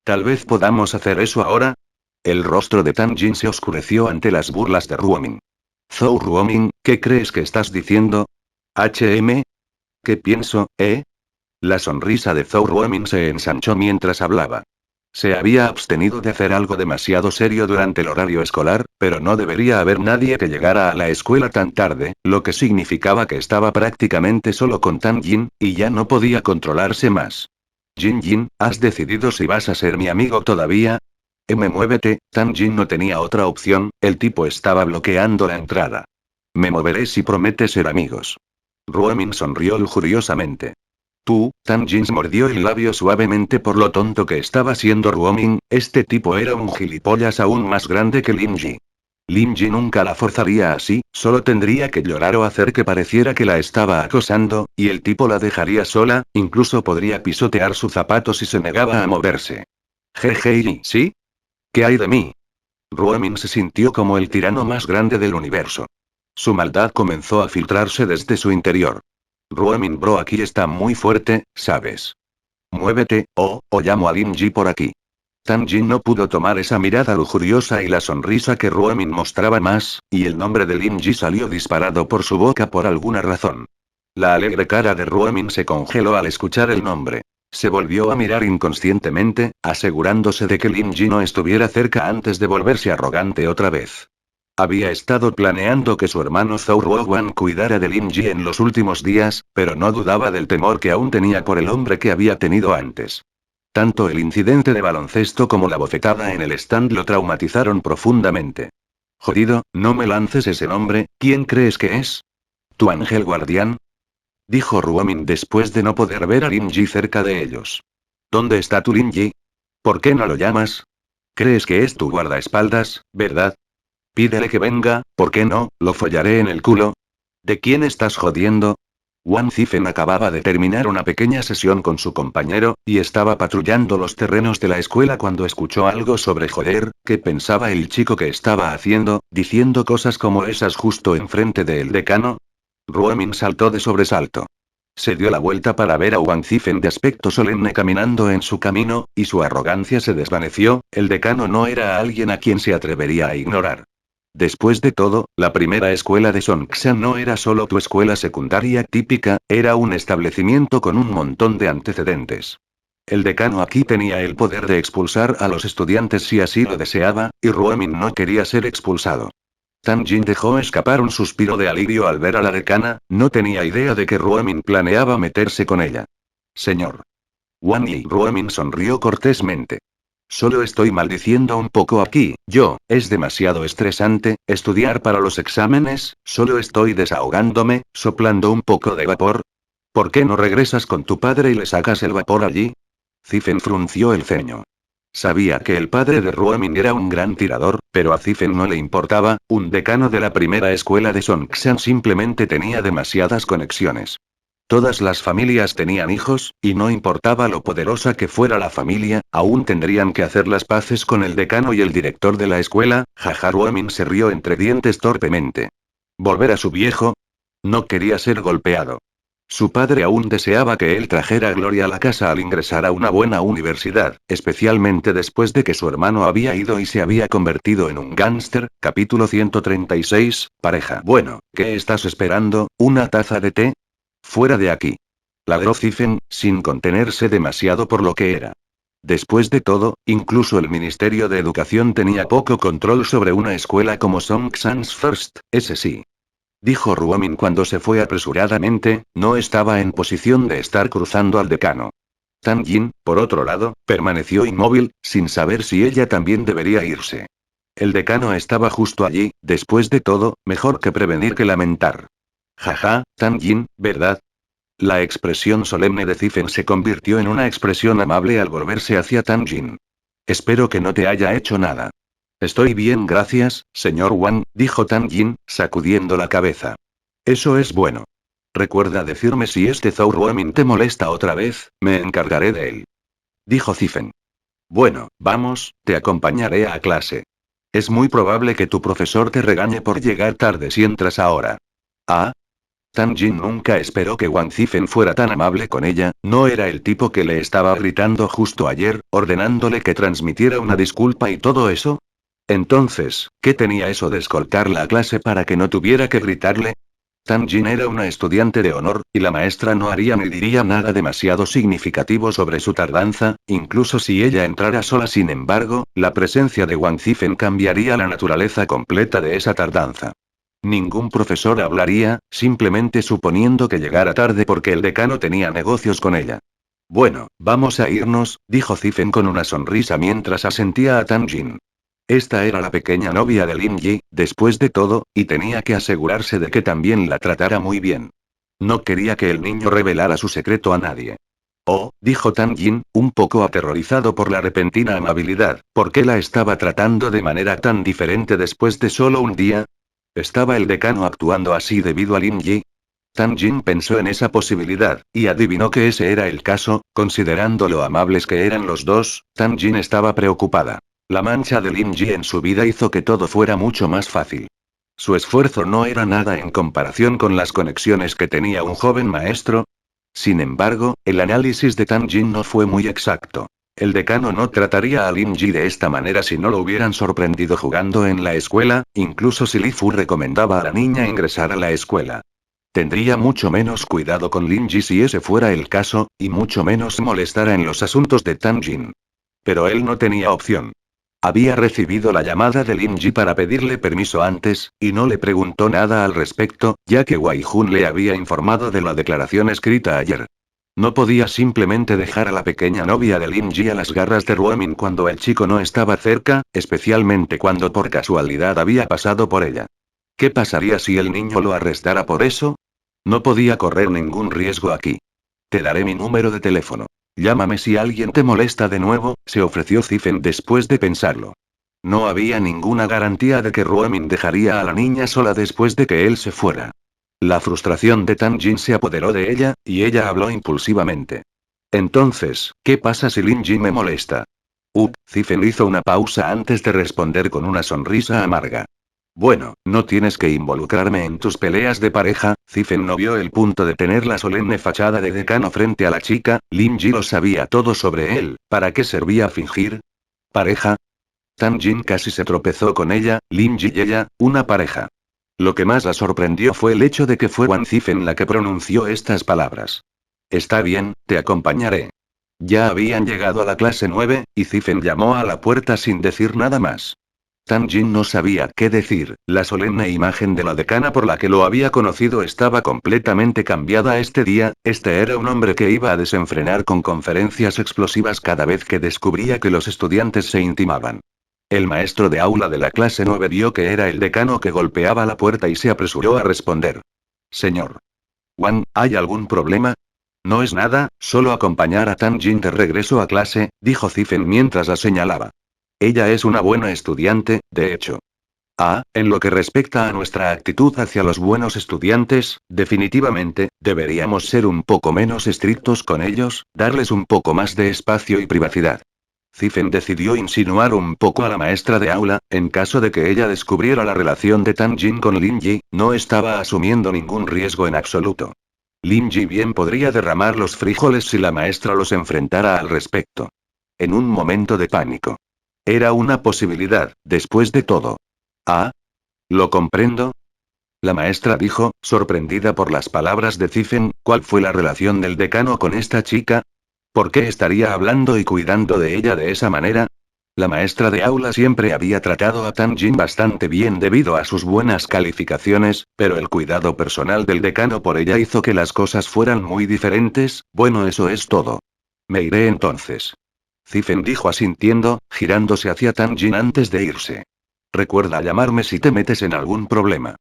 Tal vez podamos hacer eso ahora. El rostro de Tang Jin se oscureció ante las burlas de Ruomin. Zhou Ruomin, ¿qué crees que estás diciendo? ¿Qué pienso, eh? La sonrisa de Zhou Ruomin se ensanchó mientras hablaba. Se había abstenido de hacer algo demasiado serio durante el horario escolar, pero no debería haber nadie que llegara a la escuela tan tarde, lo que significaba que estaba prácticamente solo con Tang Jin, y ya no podía controlarse más. Jin Jin, ¿has decidido si vas a ser mi amigo todavía? Muévete. Tang Jin no tenía otra opción, el tipo estaba bloqueando la entrada. Me moveré si prometes ser amigos. Ruomin sonrió lujuriosamente. Tú, Tang Jin mordió el labio suavemente por lo tonto que estaba siendo Ruomin, este tipo era un gilipollas aún más grande que Lim Ji. Lim Ji nunca la forzaría así, solo tendría que llorar o hacer que pareciera que la estaba acosando, y el tipo la dejaría sola, incluso podría pisotear su zapato si se negaba a moverse. Jeje, ¿sí? ¿Qué hay de mí? Ruomin se sintió como el tirano más grande del universo. Su maldad comenzó a filtrarse desde su interior. Ruomin bro, aquí está muy fuerte, ¿sabes? Muévete, o llamo a Lin Ji por aquí. Tan Jin no pudo tomar esa mirada lujuriosa y la sonrisa que Ruomin mostraba más, y el nombre de Lin Ji salió disparado por su boca por alguna razón. La alegre cara de Ruomin se congeló al escuchar el nombre. Se volvió a mirar inconscientemente, asegurándose de que Lin Ji no estuviera cerca antes de volverse arrogante otra vez. Había estado planeando que su hermano Zhou Ruowan cuidara de Lin Ji en los últimos días, pero no dudaba del temor que aún tenía por el hombre que había tenido antes. Tanto el incidente de baloncesto como la bofetada en el stand lo traumatizaron profundamente. Jodido, no me lances ese nombre, ¿quién crees que es? ¿Tu ángel guardián? Dijo Ruomin después de no poder ver a Lin Ji cerca de ellos. ¿Dónde está tu Lin Ji? ¿Por qué no lo llamas? ¿Crees que es tu guardaespaldas, verdad? Pídele que venga, ¿por qué no? Lo follaré en el culo. ¿De quién estás jodiendo? Wang Zifen acababa de terminar una pequeña sesión con su compañero, y estaba patrullando los terrenos de la escuela cuando escuchó algo sobre joder, ¿qué pensaba el chico que estaba haciendo, diciendo cosas como esas justo enfrente del decano? Ruomin saltó de sobresalto. Se dio la vuelta para ver a Wang Zifen de aspecto solemne caminando en su camino, y su arrogancia se desvaneció, el decano no era alguien a quien se atrevería a ignorar. Después de todo, la primera escuela de Songsan no era solo tu escuela secundaria típica, era un establecimiento con un montón de antecedentes. El decano aquí tenía el poder de expulsar a los estudiantes si así lo deseaba, y Ruomin no quería ser expulsado. Tan Jin dejó escapar un suspiro de alivio al ver a la decana, no tenía idea de que Ruomin planeaba meterse con ella. Señor. Wang Yi. Ruomin sonrió cortésmente. Solo estoy maldiciendo un poco aquí, es demasiado estresante, estudiar para los exámenes, solo estoy desahogándome, soplando un poco de vapor. ¿Por qué no regresas con tu padre y le sacas el vapor allí? Zifen frunció el ceño. Sabía que el padre de Ruomin era un gran tirador, pero a Zifen no le importaba, un decano de la primera escuela de Songsan simplemente tenía demasiadas conexiones. Todas las familias tenían hijos, y no importaba lo poderosa que fuera la familia, aún tendrían que hacer las paces con el decano y el director de la escuela. Jaja. Ruomin se rió entre dientes torpemente. ¿Volver a su viejo? No quería ser golpeado. Su padre aún deseaba que él trajera gloria a la casa al ingresar a una buena universidad, especialmente después de que su hermano había ido y se había convertido en un gángster. Capítulo 136, pareja. Bueno, ¿qué estás esperando? ¿Una taza de té? Fuera de aquí. Ladró Zifen, sin contenerse demasiado por lo que era. Después de todo, incluso el Ministerio de Educación tenía poco control sobre una escuela como Songsan's First, ese sí. Dijo Ruomin cuando se fue apresuradamente, no estaba en posición de estar cruzando al decano. Tan Jin, por otro lado, permaneció inmóvil, sin saber si ella también debería irse. El decano estaba justo allí, después de todo, mejor que prevenir que lamentar. Jaja, Tan Jin, ¿verdad? La expresión solemne de Zifen se convirtió en una expresión amable al volverse hacia Tan Jin. Espero que no te haya hecho nada. Estoy bien, gracias, señor Wang, dijo Tan Jin, sacudiendo la cabeza. Eso es bueno. Recuerda decirme si este Zhou Ruomin te molesta otra vez, me encargaré de él. Dijo Zifen. Bueno, vamos, te acompañaré a clase. Es muy probable que tu profesor te regañe por llegar tarde si entras ahora. Ah. Tan Jin nunca esperó que Wang Zifen fuera tan amable con ella, no era el tipo que le estaba gritando justo ayer, ordenándole que transmitiera una disculpa y todo eso. Entonces, ¿qué tenía eso de escoltarla a clase para que no tuviera que gritarle? Tan Jin era una estudiante de honor, y la maestra no haría ni diría nada demasiado significativo sobre su tardanza, incluso si ella entrara sola. Sin embargo, la presencia de Wang Zifen cambiaría la naturaleza completa de esa tardanza. Ningún profesor hablaría, simplemente suponiendo que llegara tarde porque el decano tenía negocios con ella. Bueno, vamos a irnos, dijo Zifen con una sonrisa mientras asentía a Tan Jin. Esta era la pequeña novia de Lin Yi, después de todo, y tenía que asegurarse de que también la tratara muy bien. No quería que el niño revelara su secreto a nadie. Oh, dijo Tan Jin, un poco aterrorizado por la repentina amabilidad, ¿por qué la estaba tratando de manera tan diferente después de solo un día? ¿Estaba el decano actuando así debido a Lin Yi? Tan Jin pensó en esa posibilidad, y adivinó que ese era el caso, considerando lo amables que eran los dos. Tan Jin estaba preocupada. La mancha de Lin Yi en su vida hizo que todo fuera mucho más fácil. Su esfuerzo no era nada en comparación con las conexiones que tenía un joven maestro. Sin embargo, el análisis de Tang Jin no fue muy exacto. El decano no trataría a Lin Ji de esta manera si no lo hubieran sorprendido jugando en la escuela, incluso si Li Fu recomendaba a la niña ingresar a la escuela. Tendría mucho menos cuidado con Lin Ji si ese fuera el caso, y mucho menos molestara en los asuntos de Tang Jin. Pero él no tenía opción. Había recibido la llamada de Lin Ji para pedirle permiso antes, y no le preguntó nada al respecto, ya que Wei Jun le había informado de la declaración escrita ayer. No podía simplemente dejar a la pequeña novia de Lin Ji a las garras de Ruomin cuando el chico no estaba cerca, especialmente cuando por casualidad había pasado por ella. ¿Qué pasaría si el niño lo arrestara por eso? No podía correr ningún riesgo aquí. Te daré mi número de teléfono. Llámame si alguien te molesta de nuevo, se ofreció Zifen después de pensarlo. No había ninguna garantía de que Ruomin dejaría a la niña sola después de que él se fuera. La frustración de Tang Jin se apoderó de ella, y ella habló impulsivamente. Entonces, ¿qué pasa si Lin Ji me molesta? Zifen hizo una pausa antes de responder con una sonrisa amarga. Bueno, no tienes que involucrarme en tus peleas de pareja. Zifen no vio el punto de tener la solemne fachada de decano frente a la chica. Lin Ji lo sabía todo sobre él, ¿para qué servía fingir? ¿Pareja? Tang Jin casi se tropezó con ella, Lin Ji y ella, una pareja. Lo que más la sorprendió fue el hecho de que fue Wang Zifen la que pronunció estas palabras. Está bien, te acompañaré. Ya habían llegado a la clase 9, y Zifen llamó a la puerta sin decir nada más. Tang Jin no sabía qué decir, la solemne imagen de la decana por la que lo había conocido estaba completamente cambiada este día. Este era un hombre que iba a desenfrenar con conferencias explosivas cada vez que descubría que los estudiantes se intimaban. El maestro de aula de la clase 9 vio que era el decano que golpeaba la puerta y se apresuró a responder. Señor Wang, ¿hay algún problema? No es nada, solo acompañar a Tang Jin de regreso a clase, dijo Zifen mientras la señalaba. Ella es una buena estudiante, de hecho. En lo que respecta a nuestra actitud hacia los buenos estudiantes, definitivamente, deberíamos ser un poco menos estrictos con ellos, darles un poco más de espacio y privacidad. Zifen decidió insinuar un poco a la maestra de aula, en caso de que ella descubriera la relación de Tang Jin con Lin Ji, no estaba asumiendo ningún riesgo en absoluto. Lin Ji bien podría derramar los frijoles si la maestra los enfrentara al respecto. En un momento de pánico. Era una posibilidad, después de todo. Lo comprendo. La maestra dijo, sorprendida por las palabras de Zifen, ¿cuál fue la relación del decano con esta chica? ¿Por qué estaría hablando y cuidando de ella de esa manera? La maestra de aula siempre había tratado a Tang Jin bastante bien debido a sus buenas calificaciones, pero el cuidado personal del decano por ella hizo que las cosas fueran muy diferentes. Bueno, eso es todo. Me iré entonces. Zifen dijo asintiendo, girándose hacia Tang Jin antes de irse. Recuerda llamarme si te metes en algún problema.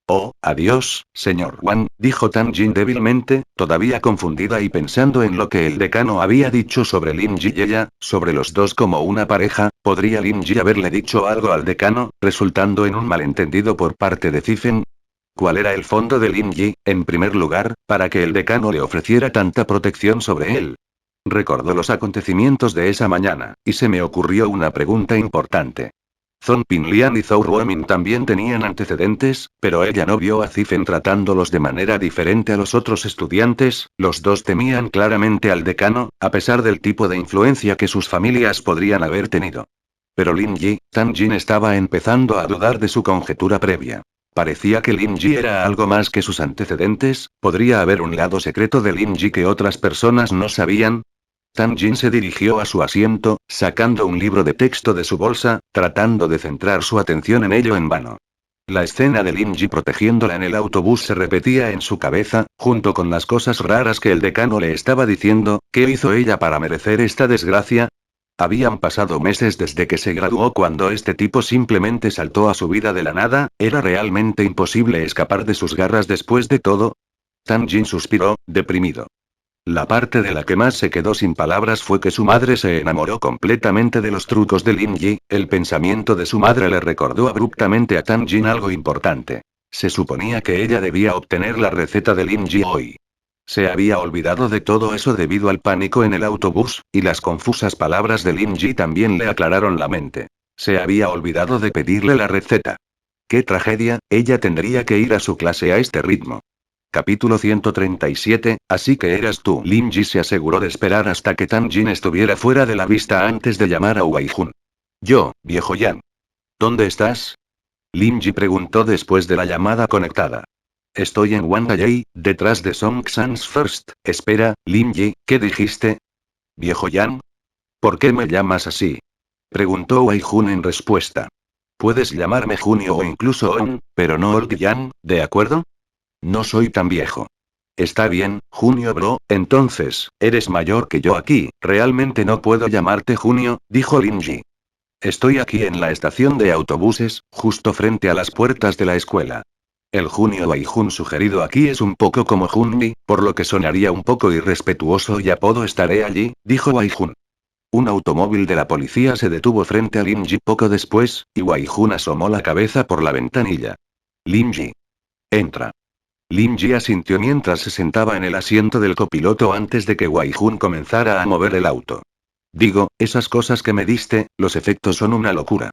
Oh, adiós, señor Wang, dijo Tang Jin débilmente, todavía confundida y pensando en lo que el decano había dicho sobre Lin Ji y ella, sobre los dos como una pareja. ¿Podría Lin Ji haberle dicho algo al decano, resultando en un malentendido por parte de Zifen? ¿Cuál era el fondo de Lin Ji, en primer lugar, para que el decano le ofreciera tanta protección sobre él? Recordó los acontecimientos de esa mañana, y se me ocurrió una pregunta importante. Zhong Pinlian y Zhou Ruomin también tenían antecedentes, pero ella no vio a Zifen tratándolos de manera diferente a los otros estudiantes. Los dos temían claramente al decano, a pesar del tipo de influencia que sus familias podrían haber tenido. Pero Lin Ji, Tang Jin estaba empezando a dudar de su conjetura previa. Parecía que Lin Ji era algo más que sus antecedentes. ¿Podría haber un lado secreto de Lin Ji que otras personas no sabían? Tang Jin se dirigió a su asiento, sacando un libro de texto de su bolsa, tratando de centrar su atención en ello en vano. La escena de Lin Ji protegiéndola en el autobús se repetía en su cabeza, junto con las cosas raras que el decano le estaba diciendo. ¿Qué hizo ella para merecer esta desgracia? Habían pasado meses desde que se graduó cuando este tipo simplemente saltó a su vida de la nada. ¿Era realmente imposible escapar de sus garras después de todo? Tang Jin suspiró, deprimido. La parte de la que más se quedó sin palabras fue que su madre se enamoró completamente de los trucos de Lin Ji. El pensamiento de su madre le recordó abruptamente a Tang Jin algo importante. Se suponía que ella debía obtener la receta de Lin Ji hoy. Se había olvidado de todo eso debido al pánico en el autobús, y las confusas palabras de Lin Ji también le aclararon la mente. Se había olvidado de pedirle la receta. ¡Qué tragedia! Ella tendría que ir a su clase a este ritmo. Capítulo 137, así que eras tú. Lin Ji se aseguró de esperar hasta que Tan Jin estuviera fuera de la vista antes de llamar a Wei Jun. Yo, viejo Yan. ¿Dónde estás? Lin Ji preguntó después de la llamada conectada. Estoy en Wangayei, detrás de Song Sans First. Espera, Lin Ji, ¿qué dijiste? ¿Viejo Yan? ¿Por qué me llamas así? Preguntó Wei Jun en respuesta. Puedes llamarme Junio o incluso On, pero no Old Yan, ¿de acuerdo? No soy tan viejo. Está bien, Junio bro, entonces, eres mayor que yo aquí, realmente no puedo llamarte Junio, dijo Lin Ji. Estoy aquí en la estación de autobuses, justo frente a las puertas de la escuela. El Junio Wei Jun sugerido aquí es un poco como Junmi, por lo que sonaría un poco irrespetuoso y apodo estaré allí, dijo Wei Jun. Un automóvil de la policía se detuvo frente a Lin Ji poco después, y Wei Jun asomó la cabeza por la ventanilla. Lin Ji. Entra. Lin Ji asintió mientras se sentaba en el asiento del copiloto antes de que Wei Jun comenzara a mover el auto. Digo, esas cosas que me diste, los efectos son una locura.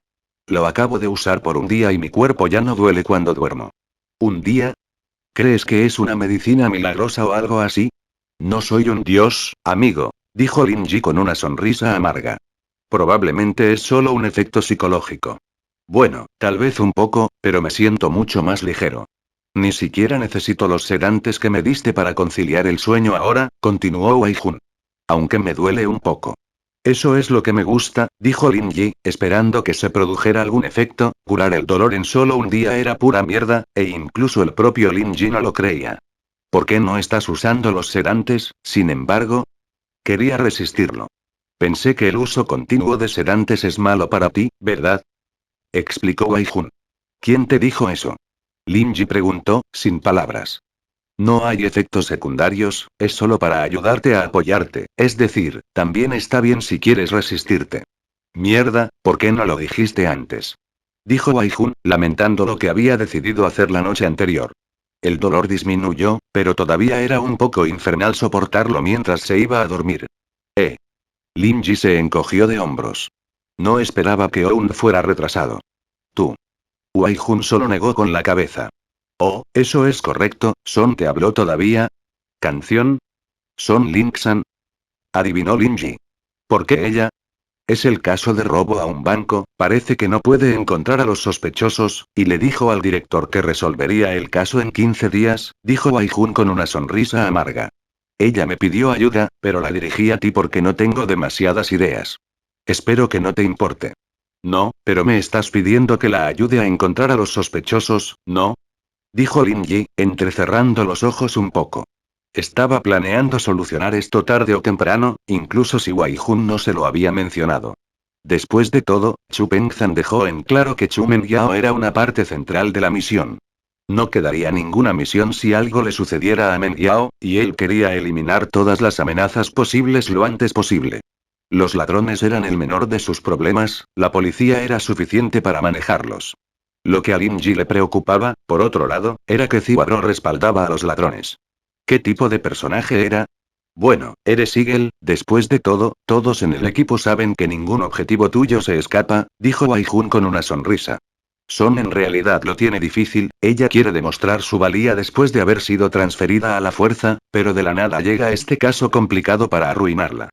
Lo acabo de usar por un día y mi cuerpo ya no duele cuando duermo. ¿Un día? ¿Crees que es una medicina milagrosa o algo así? No soy un dios, amigo, dijo Lin Ji con una sonrisa amarga. Probablemente es solo un efecto psicológico. Bueno, tal vez un poco, pero me siento mucho más ligero. Ni siquiera necesito los sedantes que me diste para conciliar el sueño ahora, continuó Wei Jun. Aunque me duele un poco. Eso es lo que me gusta, dijo Lin Ji, esperando que se produjera algún efecto. Curar el dolor en solo un día era pura mierda, e incluso el propio Lin Ji no lo creía. ¿Por qué no estás usando los sedantes, sin embargo? Quería resistirlo. Pensé que el uso continuo de sedantes es malo para ti, ¿verdad? Explicó Wei Jun. ¿Quién te dijo eso? Lin Ji preguntó, sin palabras. No hay efectos secundarios, es solo para ayudarte a apoyarte, es decir, también está bien si quieres resistirte. Mierda, ¿por qué no lo dijiste antes? Dijo Wei Jun, lamentando lo que había decidido hacer la noche anterior. El dolor disminuyó, pero todavía era un poco infernal soportarlo mientras se iba a dormir. Lin Ji se encogió de hombros. No esperaba que Oun fuera retrasado. Tú. Wei Jun solo negó con la cabeza. Oh, eso es correcto, Son te habló todavía. ¿Canción? Son Linksan. Adivinó Lin Ji. ¿Por qué ella? Es el caso de robo a un banco, parece que no puede encontrar a los sospechosos, y le dijo al director que resolvería el caso en 15 días, dijo Wei Jun con una sonrisa amarga. Ella me pidió ayuda, pero la dirigí a ti porque no tengo demasiadas ideas. Espero que no te importe. No, pero me estás pidiendo que la ayude a encontrar a los sospechosos, ¿no? Dijo Lin Ji, entrecerrando los ojos un poco. Estaba planeando solucionar esto tarde o temprano, incluso si Wei Jun no se lo había mencionado. Después de todo, Chu Pengzan dejó en claro que Chu Mengyao era una parte central de la misión. No quedaría ninguna misión si algo le sucediera a Mengyao, y él quería eliminar todas las amenazas posibles lo antes posible. Los ladrones eran el menor de sus problemas, la policía era suficiente para manejarlos. Lo que a Lin Ji le preocupaba, por otro lado, era que Cibaro respaldaba a los ladrones. ¿Qué tipo de personaje era? Bueno, eres Eagle, después de todo, todos en el equipo saben que ningún objetivo tuyo se escapa, dijo Wei Jun con una sonrisa. Son en realidad lo tiene difícil, ella quiere demostrar su valía después de haber sido transferida a la fuerza, pero de la nada llega este caso complicado para arruinarla.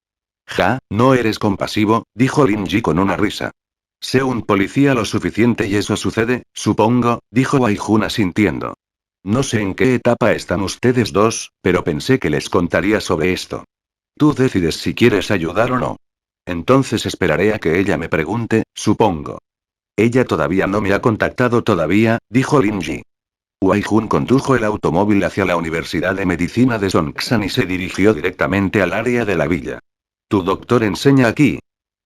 Ja, no eres compasivo, dijo Lin Ji con una risa. Sé un policía lo suficiente y eso sucede, supongo, dijo Wei Jun asintiendo. No sé en qué etapa están ustedes dos, pero pensé que les contaría sobre esto. Tú decides si quieres ayudar o no. Entonces esperaré a que ella me pregunte, supongo. Ella todavía no me ha contactado todavía, dijo Lin Ji. Wei Jun condujo el automóvil hacia la Universidad de Medicina de Songsan y se dirigió directamente al área de la villa. ¿Tu doctor enseña aquí?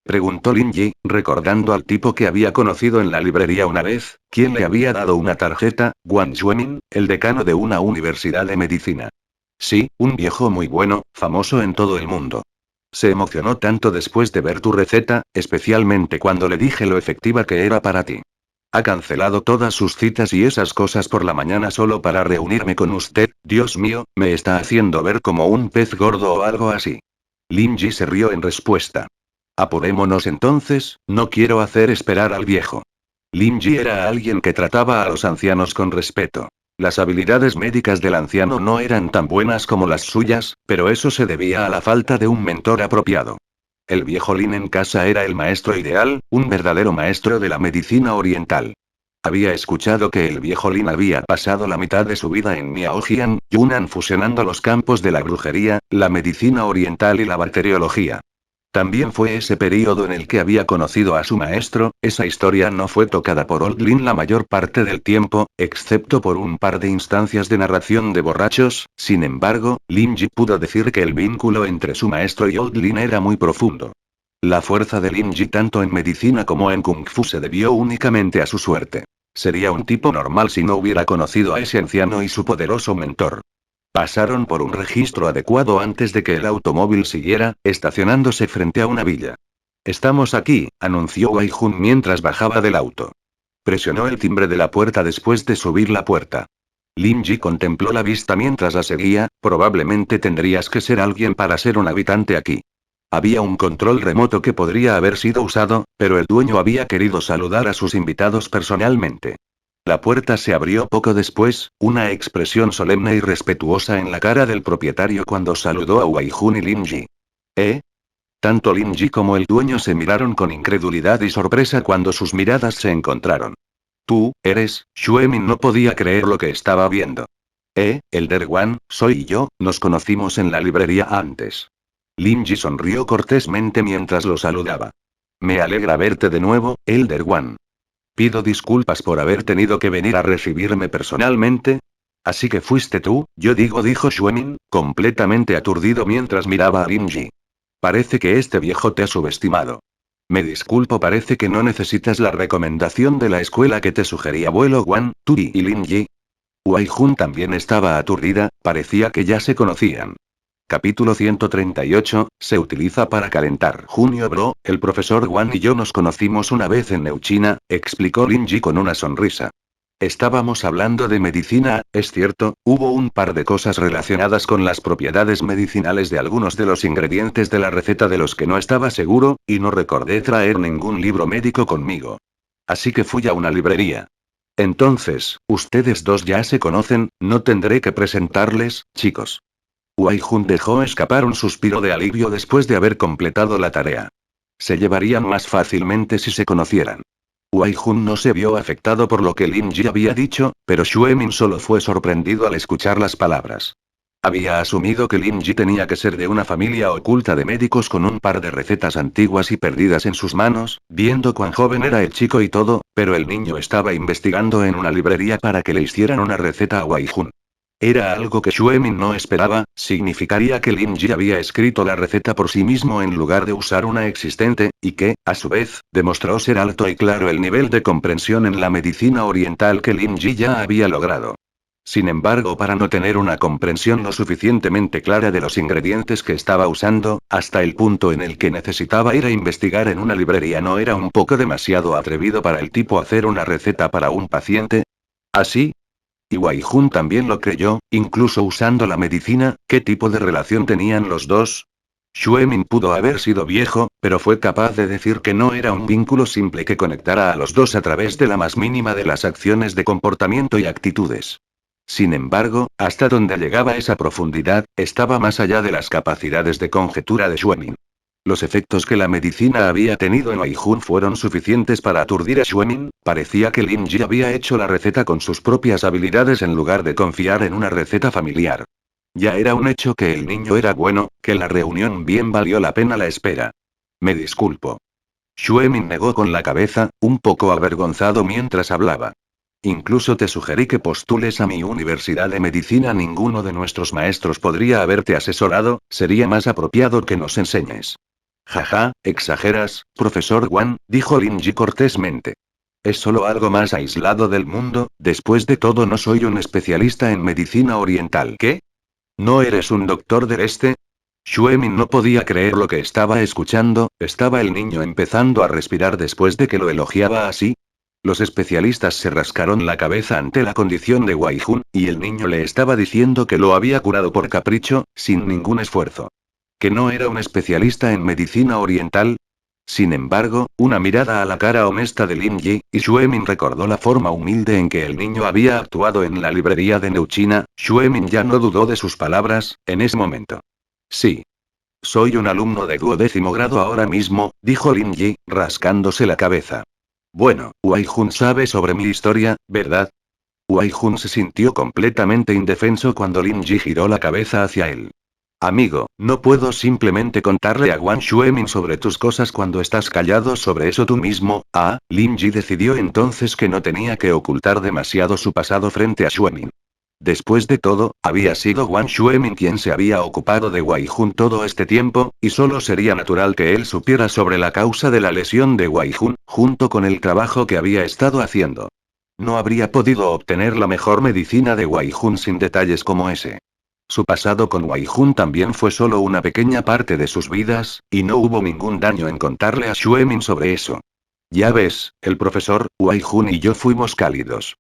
Preguntó Lin Ji, recordando al tipo que había conocido en la librería una vez, quien le había dado una tarjeta, Wang Xuemin, el decano de una universidad de medicina. Sí, un viejo muy bueno, famoso en todo el mundo. Se emocionó tanto después de ver tu receta, especialmente cuando le dije lo efectiva que era para ti. Ha cancelado todas sus citas y esas cosas por la mañana solo para reunirme con usted, Dios mío, me está haciendo ver como un pez gordo o algo así. Lin Ji se rió en respuesta. Apurémonos entonces, no quiero hacer esperar al viejo. Lin Ji era alguien que trataba a los ancianos con respeto. Las habilidades médicas del anciano no eran tan buenas como las suyas, pero eso se debía a la falta de un mentor apropiado. El viejo Lin en casa era el maestro ideal, un verdadero maestro de la medicina oriental. Había escuchado que el viejo Lin había pasado la mitad de su vida en Miaojian, Yunnan fusionando los campos de la brujería, la medicina oriental y la bacteriología. También fue ese período en el que había conocido a su maestro. Esa historia no fue tocada por Old Lin la mayor parte del tiempo, excepto por un par de instancias de narración de borrachos. Sin embargo, Lin Ji pudo decir que el vínculo entre su maestro y Old Lin era muy profundo. La fuerza de Lin Ji tanto en medicina como en Kung Fu se debió únicamente a su suerte. Sería un tipo normal si no hubiera conocido a ese anciano y su poderoso mentor. Pasaron por un registro adecuado antes de que el automóvil siguiera, estacionándose frente a una villa. Estamos aquí, anunció Wei Jun mientras bajaba del auto. Presionó el timbre de la puerta después de subir la puerta. Lin Ji contempló la vista mientras la seguía. Probablemente tendrías que ser alguien para ser un habitante aquí. Había un control remoto que podría haber sido usado, pero el dueño había querido saludar a sus invitados personalmente. La puerta se abrió poco después, una expresión solemne y respetuosa en la cara del propietario cuando saludó a Wei Jun y Lin Ji. ¿Eh? Tanto Lin Ji como el dueño se miraron con incredulidad y sorpresa cuando sus miradas se encontraron. Tú, eres, Xuemin no podía creer lo que estaba viendo. Elder Wan, soy yo, nos conocimos en la librería antes. Lin Ji sonrió cortésmente mientras lo saludaba. Me alegra verte de nuevo, Elder Wan. Pido disculpas por haber tenido que venir a recibirme personalmente. Así que fuiste tú, dijo Xuemin, completamente aturdido mientras miraba a Lin Ji. Parece que este viejo te ha subestimado. Me disculpo, parece que no necesitas la recomendación de la escuela que te sugerí abuelo Wan, Turi y Lin Ji. Wei Jun también estaba aturdida, parecía que ya se conocían. Capítulo 138, se utiliza para calentar. Junio bro, el profesor Wan y yo nos conocimos una vez en Neuchina, explicó Lin Ji con una sonrisa. Estábamos hablando de medicina, es cierto, hubo un par de cosas relacionadas con las propiedades medicinales de algunos de los ingredientes de la receta de los que no estaba seguro, y no recordé traer ningún libro médico conmigo. Así que fui a una librería. Entonces, ustedes dos ya se conocen, no tendré que presentarles, chicos. Wei Jun dejó escapar un suspiro de alivio después de haber completado la tarea. Se llevarían más fácilmente si se conocieran. Wei Jun no se vio afectado por lo que Lin Ji había dicho, pero Xuemin solo fue sorprendido al escuchar las palabras. Había asumido que Lin Ji tenía que ser de una familia oculta de médicos con un par de recetas antiguas y perdidas en sus manos, viendo cuán joven era el chico y todo, pero el niño estaba investigando en una librería para que le hicieran una receta a Wei Jun. Era algo que Xuemin no esperaba, significaría que Lin Ji había escrito la receta por sí mismo en lugar de usar una existente, y que, a su vez, demostró ser alto y claro el nivel de comprensión en la medicina oriental que Lin Ji ya había logrado. Sin embargo, para no tener una comprensión lo suficientemente clara de los ingredientes que estaba usando, hasta el punto en el que necesitaba ir a investigar en una librería, ¿no era un poco demasiado atrevido para el tipo hacer una receta para un paciente? ¿Así? Y Wei Jun también lo creyó, incluso usando la medicina. ¿Qué tipo de relación tenían los dos? Xuemin pudo haber sido viejo, pero fue capaz de decir que no era un vínculo simple que conectara a los dos a través de la más mínima de las acciones de comportamiento y actitudes. Sin embargo, hasta donde llegaba esa profundidad, estaba más allá de las capacidades de conjetura de Xuemin. Los efectos que la medicina había tenido en Wei Jun fueron suficientes para aturdir a Xuemin. Parecía que Lin Ji había hecho la receta con sus propias habilidades en lugar de confiar en una receta familiar. Ya era un hecho que el niño era bueno, que la reunión bien valió la pena la espera. Me disculpo. Xuemin negó con la cabeza, un poco avergonzado mientras hablaba. Incluso te sugerí que postules a mi universidad de medicina. Ninguno de nuestros maestros podría haberte asesorado, sería más apropiado que nos enseñes. Jaja, exageras, profesor Wan, dijo Lin Ji cortésmente. Es solo algo más aislado del mundo. Después de todo, no soy un especialista en medicina oriental. ¿Qué? ¿No eres un doctor del este? Xuemin no podía creer lo que estaba escuchando. ¿Estaba el niño empezando a respirar después de que lo elogiaba así? Los especialistas se rascaron la cabeza ante la condición de Wei Jun, y el niño le estaba diciendo que lo había curado por capricho, sin ningún esfuerzo. ¿Que no era un especialista en medicina oriental? Sin embargo, una mirada a la cara honesta de Lin Yi, y Xuemin recordó la forma humilde en que el niño había actuado en la librería de Neuchina. Xuemin ya no dudó de sus palabras, en ese momento. Sí. Soy un alumno de 12º grado ahora mismo, dijo Lin Yi, rascándose la cabeza. Bueno, Wei Jun sabe sobre mi historia, ¿verdad? Wei Jun se sintió completamente indefenso cuando Lin Yi giró la cabeza hacia él. Amigo, no puedo simplemente contarle a Wang Xuemin sobre tus cosas cuando estás callado sobre eso tú mismo. Lin Ji decidió entonces que no tenía que ocultar demasiado su pasado frente a Xuemin. Después de todo, había sido Wang Xuemin quien se había ocupado de Wei Jun todo este tiempo, y solo sería natural que él supiera sobre la causa de la lesión de Wei Jun, junto con el trabajo que había estado haciendo. No habría podido obtener la mejor medicina de Wei Jun sin detalles como ese. Su pasado con Wei Jun también fue solo una pequeña parte de sus vidas, y no hubo ningún daño en contarle a Xuemin sobre eso. Ya ves, el profesor, Wei Jun y yo fuimos cálidos.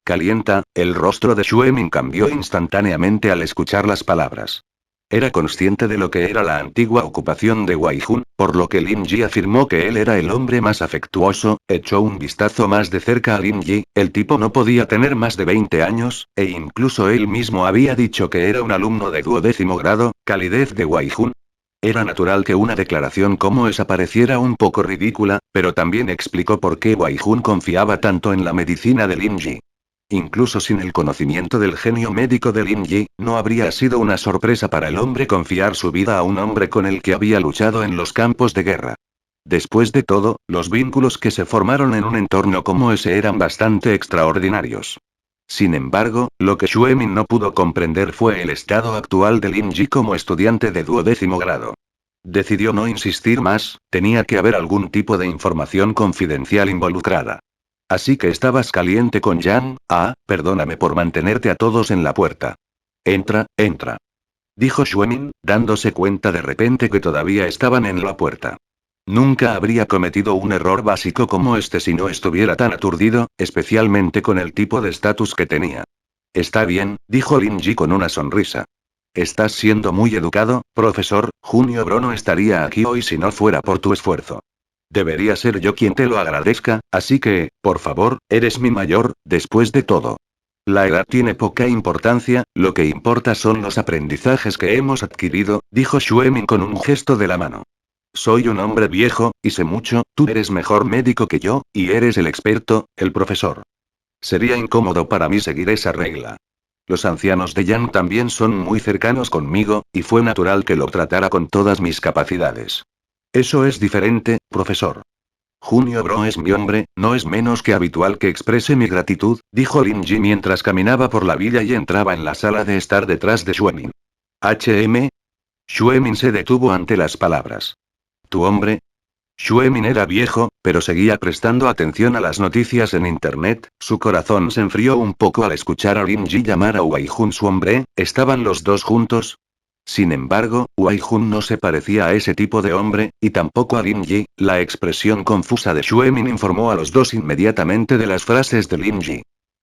Calienta, el rostro de Xuemin cambió instantáneamente al escuchar las palabras. Era consciente de lo que era la antigua ocupación de Wei Jun, por lo que Lin Ji afirmó que él era el hombre más afectuoso. Echó un vistazo más de cerca a Lin Ji, el tipo no podía tener más de 20 años, e incluso él mismo había dicho que era un alumno de 12º grado, calidez de Wei Jun. Era natural que una declaración como esa pareciera un poco ridícula, pero también explicó por qué Wei Jun confiaba tanto en la medicina de Lin Ji. Incluso sin el conocimiento del genio médico de Lin Yi, no habría sido una sorpresa para el hombre confiar su vida a un hombre con el que había luchado en los campos de guerra. Después de todo, los vínculos que se formaron en un entorno como ese eran bastante extraordinarios. Sin embargo, lo que Xuemin no pudo comprender fue el estado actual de Lin Yi como estudiante de 12º grado. Decidió no insistir más, tenía que haber algún tipo de información confidencial involucrada. Así que estabas caliente con Yang. Perdóname por mantenerte a todos en la puerta. Entra, entra. Dijo Xuemin, dándose cuenta de repente que todavía estaban en la puerta. Nunca habría cometido un error básico como este si no estuviera tan aturdido, especialmente con el tipo de estatus que tenía. Está bien, dijo Lin Ji con una sonrisa. Estás siendo muy educado, profesor. Junio Bro no estaría aquí hoy si no fuera por tu esfuerzo. Debería ser yo quien te lo agradezca, así que, por favor, eres mi mayor, después de todo. La edad tiene poca importancia, lo que importa son los aprendizajes que hemos adquirido, dijo Xuemin con un gesto de la mano. Soy un hombre viejo, y sé mucho, tú eres mejor médico que yo, y eres el experto, el profesor. Sería incómodo para mí seguir esa regla. Los ancianos de Yang también son muy cercanos conmigo, y fue natural que lo tratara con todas mis capacidades. Eso es diferente, profesor. Junio Bro es mi hombre, no es menos que habitual que exprese mi gratitud, dijo Lin Ji mientras caminaba por la villa y entraba en la sala de estar detrás de Xuemin. Xuemin se detuvo ante las palabras. ¿Tu hombre? Xuemin era viejo, pero seguía prestando atención a las noticias en internet. Su corazón se enfrió un poco al escuchar a Lin Ji llamar a Wei Jun su hombre. ¿Estaban los dos juntos? Sin embargo, Wei Jun no se parecía a ese tipo de hombre, y tampoco a Lin Ji. La expresión confusa de Xuemin informó a los dos inmediatamente de las frases de Lin Ji.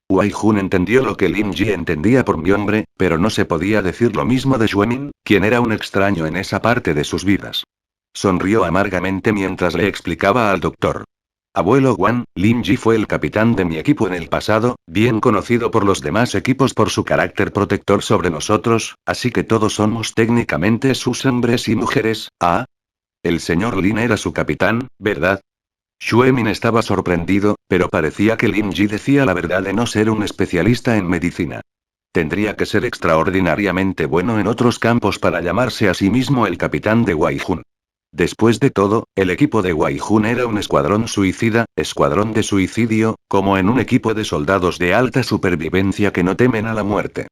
Wei Jun entendió lo que Lin Ji entendía por mi hombre, pero no se podía decir lo mismo de Xuemin, quien era un extraño en esa parte de sus vidas. Sonrió amargamente mientras le explicaba al doctor. Abuelo Wang, Lin Ji fue el capitán de mi equipo en el pasado, bien conocido por los demás equipos por su carácter protector sobre nosotros, así que todos somos técnicamente sus hombres y mujeres. El señor Lin era su capitán, ¿verdad? Xuemin estaba sorprendido, pero parecía que Lin Ji decía la verdad de no ser un especialista en medicina. Tendría que ser extraordinariamente bueno en otros campos para llamarse a sí mismo el capitán de Wei Jun. Después de todo, el equipo de Wei Jun era un escuadrón suicida, escuadrón de suicidio, como en un equipo de soldados de alta supervivencia que no temen a la muerte.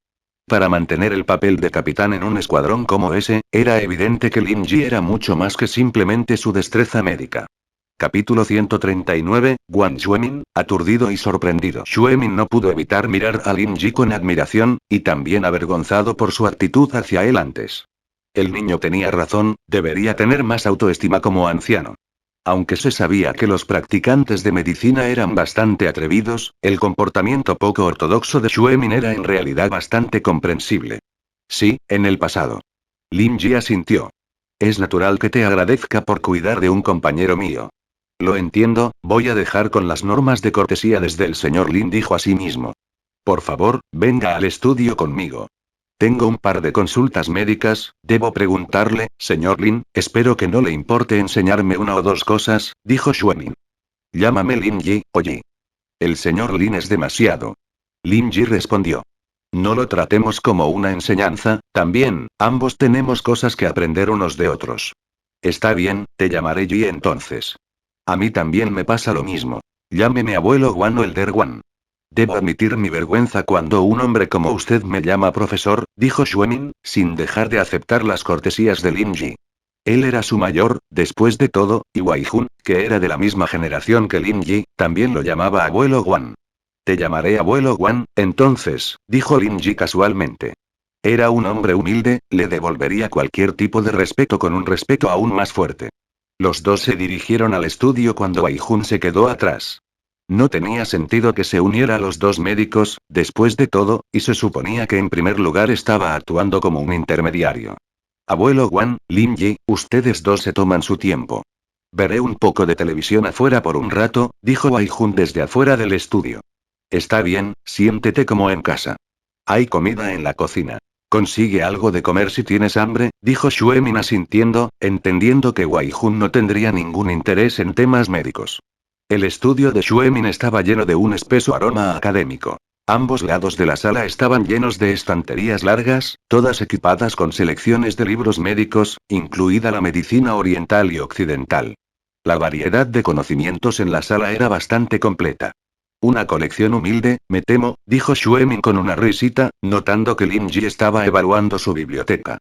Para mantener el papel de capitán en un escuadrón como ese, era evidente que Lin Ji era mucho más que simplemente su destreza médica. Capítulo 139, Wang Xuemin, aturdido y sorprendido. Xuemin no pudo evitar mirar a Lin Ji con admiración, y también avergonzado por su actitud hacia él antes. El niño tenía razón, debería tener más autoestima como anciano. Aunque se sabía que los practicantes de medicina eran bastante atrevidos, el comportamiento poco ortodoxo de Xuemin era en realidad bastante comprensible. Sí, en el pasado. Lin Ji asintió. Es natural que te agradezca por cuidar de un compañero mío. Lo entiendo, voy a dejar con las normas de cortesía desde el señor Lin dijo a sí mismo. Por favor, venga al estudio conmigo. Tengo un par de consultas médicas, debo preguntarle, señor Lin, espero que no le importe enseñarme una o dos cosas, dijo Xuemin. Llámame Lin Yi, oye. El señor Lin es demasiado. Lin Yi respondió. No lo tratemos como una enseñanza, también, ambos tenemos cosas que aprender unos de otros. Está bien, te llamaré Yi entonces. A mí también me pasa lo mismo. Llámeme abuelo Wan o Elder Wan. Debo admitir mi vergüenza cuando un hombre como usted me llama profesor, dijo Xuemin, sin dejar de aceptar las cortesías de Lin Yi. Él era su mayor, después de todo, y Wai Jun, que era de la misma generación que Lin Yi, también lo llamaba abuelo Wan. Te llamaré abuelo Wan, entonces, dijo Lin Yi casualmente. Era un hombre humilde, le devolvería cualquier tipo de respeto con un respeto aún más fuerte. Los dos se dirigieron al estudio cuando Wai Jun se quedó atrás. No tenía sentido que se uniera a los dos médicos, después de todo, y se suponía que en primer lugar estaba actuando como un intermediario. Abuelo Wan, Lin Yi, ustedes dos se toman su tiempo. Veré un poco de televisión afuera por un rato, dijo Wai Jun desde afuera del estudio. Está bien, siéntete como en casa. Hay comida en la cocina. Consigue algo de comer si tienes hambre, dijo Xuemin asintiendo, entendiendo que Wai Jun no tendría ningún interés en temas médicos. El estudio de Xuemin estaba lleno de un espeso aroma académico. Ambos lados de la sala estaban llenos de estanterías largas, todas equipadas con selecciones de libros médicos, incluida la medicina oriental y occidental. La variedad de conocimientos en la sala era bastante completa. Una colección humilde, me temo, dijo Xuemin con una risita, notando que Lin Ji estaba evaluando su biblioteca.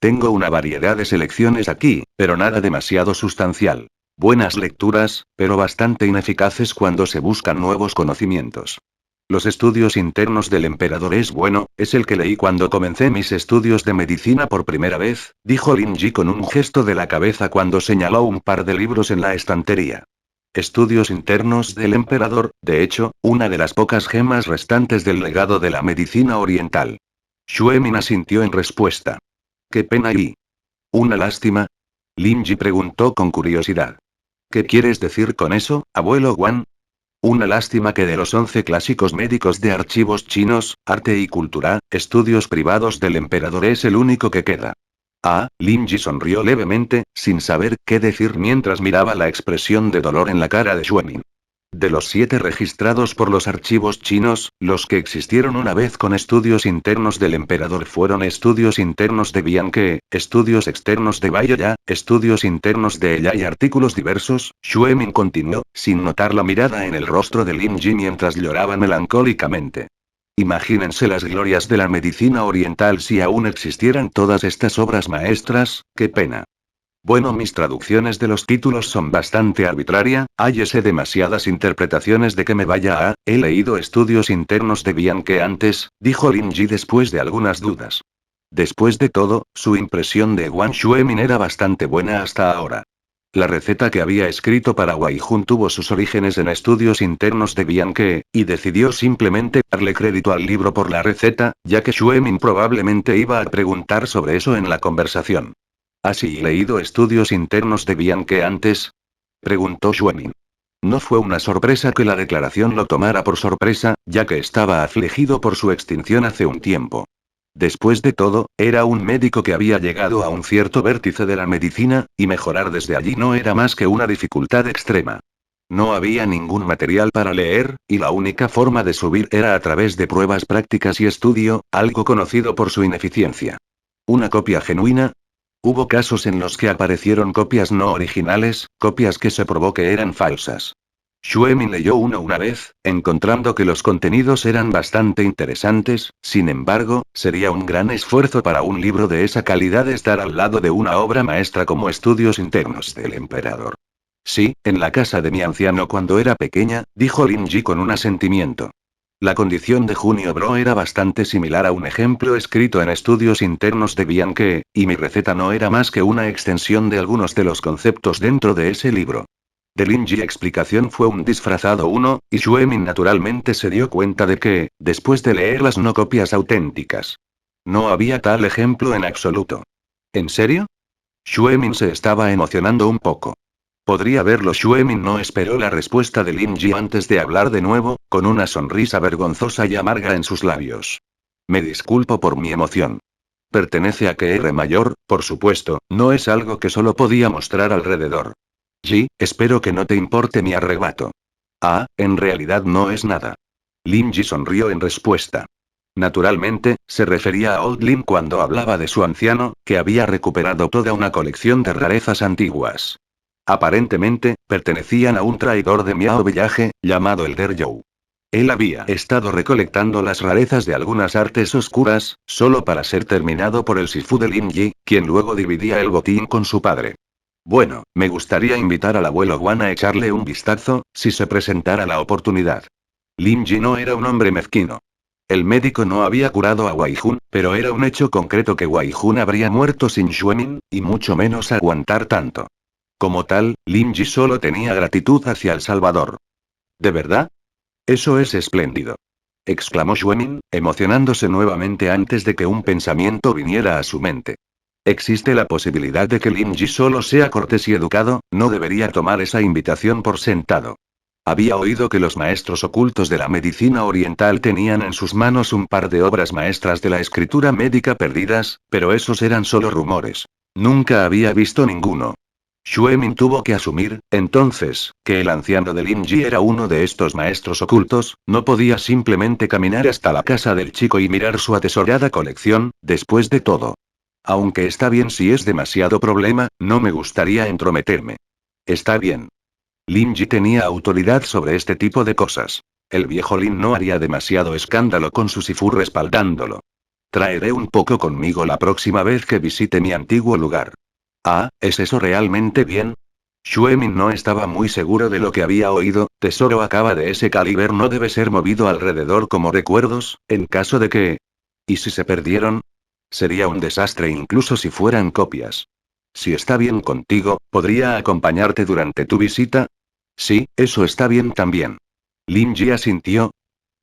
Tengo una variedad de selecciones aquí, pero nada demasiado sustancial. Buenas lecturas, pero bastante ineficaces cuando se buscan nuevos conocimientos. Los estudios internos del emperador es bueno, es el que leí cuando comencé mis estudios de medicina por primera vez, dijo Lin Ji con un gesto de la cabeza cuando señaló un par de libros en la estantería. Estudios internos del emperador, de hecho, una de las pocas gemas restantes del legado de la medicina oriental. Xuemin asintió en respuesta. Qué pena y... ¿Una lástima? Lin Ji preguntó con curiosidad. ¿Qué quieres decir con eso, abuelo Wan? Una lástima que de los 11 clásicos médicos de archivos chinos, arte y cultura, estudios privados del emperador es el único que queda. Ah, Lin Ji sonrió levemente, sin saber qué decir mientras miraba la expresión de dolor en la cara de Xuemin. De los 7 registrados por los archivos chinos, los que existieron una vez con estudios internos del emperador fueron estudios internos de Bianque, estudios externos de Baiya, estudios internos de ella y artículos diversos. Xuemin continuó, sin notar la mirada en el rostro de Lin Ji mientras lloraba melancólicamente. Imagínense las glorias de la medicina oriental si aún existieran todas estas obras maestras, qué pena. Bueno, mis traducciones de los títulos son bastante arbitraria, háyese demasiadas interpretaciones de que me vaya a, he leído estudios internos de Bianque antes, dijo Lin Ji después de algunas dudas. Después de todo, su impresión de Wang Xuemin era bastante buena hasta ahora. La receta que había escrito para Wai Jun tuvo sus orígenes en estudios internos de Bianque, y decidió simplemente darle crédito al libro por la receta, ya que Xuemin probablemente iba a preguntar sobre eso en la conversación. ¿Has leído estudios internos de Bianque antes? Preguntó Xuemin. No fue una sorpresa que la declaración lo tomara por sorpresa, ya que estaba afligido por su extinción hace un tiempo. Después de todo, era un médico que había llegado a un cierto vértice de la medicina, y mejorar desde allí no era más que una dificultad extrema. No había ningún material para leer, y la única forma de subir era a través de pruebas prácticas y estudio, algo conocido por su ineficiencia. ¿Una copia genuina? Hubo casos en los que aparecieron copias no originales, copias que se probó que eran falsas. Xuemin leyó una vez, encontrando que los contenidos eran bastante interesantes, sin embargo, sería un gran esfuerzo para un libro de esa calidad estar al lado de una obra maestra como Estudios Internos del Emperador. Sí, en la casa de mi anciano cuando era pequeña, dijo Lin Ji con un asentimiento. La condición de Junio Bro era bastante similar a un ejemplo escrito en Estudios Internos de Bianque, y mi receta no era más que una extensión de algunos de los conceptos dentro de ese libro. De Lin Ji explicación fue un disfrazado uno, y Xuemin naturalmente se dio cuenta de que, después de leer las no copias auténticas, no había tal ejemplo en absoluto. ¿En serio? Xuemin se estaba emocionando un poco. Podría verlo. Xuemin no esperó la respuesta de Lin Ji antes de hablar de nuevo, con una sonrisa vergonzosa y amarga en sus labios. Me disculpo por mi emoción. Pertenece a que R mayor, por supuesto, no es algo que solo podía mostrar alrededor. Ji, espero que no te importe mi arrebato. Ah, en realidad no es nada. Lin Ji sonrió en respuesta. Naturalmente, se refería a Old Lin cuando hablaba de su anciano, que había recuperado toda una colección de rarezas antiguas. Aparentemente, pertenecían a un traidor de Miao Village, llamado Elder Zhou. Él había estado recolectando las rarezas de algunas artes oscuras, solo para ser terminado por el Sifu de Lin Yi, quien luego dividía el botín con su padre. Bueno, me gustaría invitar al abuelo Guan a echarle un vistazo, si se presentara la oportunidad. Lin Yi no era un hombre mezquino. El médico no había curado a Wei Jun, pero era un hecho concreto que Wei Jun habría muerto sin Xuemin, y mucho menos aguantar tanto. Como tal, Lin Ji solo tenía gratitud hacia el Salvador. ¿De verdad? Eso es espléndido. Exclamó Xuemin, emocionándose nuevamente antes de que un pensamiento viniera a su mente. Existe la posibilidad de que Lin Ji solo sea cortés y educado, no debería tomar esa invitación por sentado. Había oído que los maestros ocultos de la medicina oriental tenían en sus manos un par de obras maestras de la escritura médica perdidas, pero esos eran solo rumores. Nunca había visto ninguno. Xuemin tuvo que asumir, entonces, que el anciano de Lin Ji era uno de estos maestros ocultos. No podía simplemente caminar hasta la casa del chico y mirar su atesorada colección, después de todo. Aunque está bien si es demasiado problema, no me gustaría entrometerme. Está bien. Lin Ji tenía autoridad sobre este tipo de cosas. El viejo Lin no haría demasiado escándalo con su Sifu respaldándolo. Traeré un poco conmigo la próxima vez que visite mi antiguo lugar. Ah, ¿es eso realmente bien? Xuemin no estaba muy seguro de lo que había oído. Tesoro acaba de ese calibre no debe ser movido alrededor como recuerdos, en caso de que... ¿Y si se perdieron? Sería un desastre incluso si fueran copias. Si está bien contigo, ¿podría acompañarte durante tu visita? Sí, eso está bien también. Lin Ji asintió.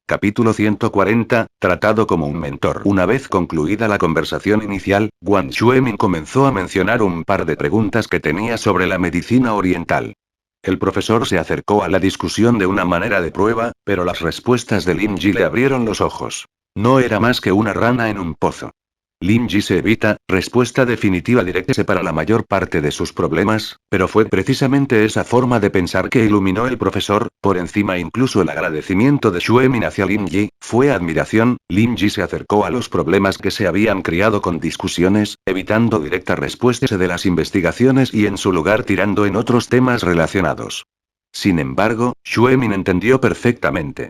Capítulo 140, tratado como un mentor. Una vez concluida la conversación inicial, Wang Xuemin comenzó a mencionar un par de preguntas que tenía sobre la medicina oriental. El profesor se acercó a la discusión de una manera de prueba, pero las respuestas de Lin Ji le abrieron los ojos. No era más que una rana en un pozo. Lin Ji se evita, respuesta definitiva directa para la mayor parte de sus problemas, pero fue precisamente esa forma de pensar que iluminó el profesor, por encima incluso el agradecimiento de Xuemin hacia Lin Ji, fue admiración. Lin Ji se acercó a los problemas que se habían criado con discusiones, evitando directas respuestas de las investigaciones y en su lugar tirando en otros temas relacionados. Sin embargo, Xuemin entendió perfectamente.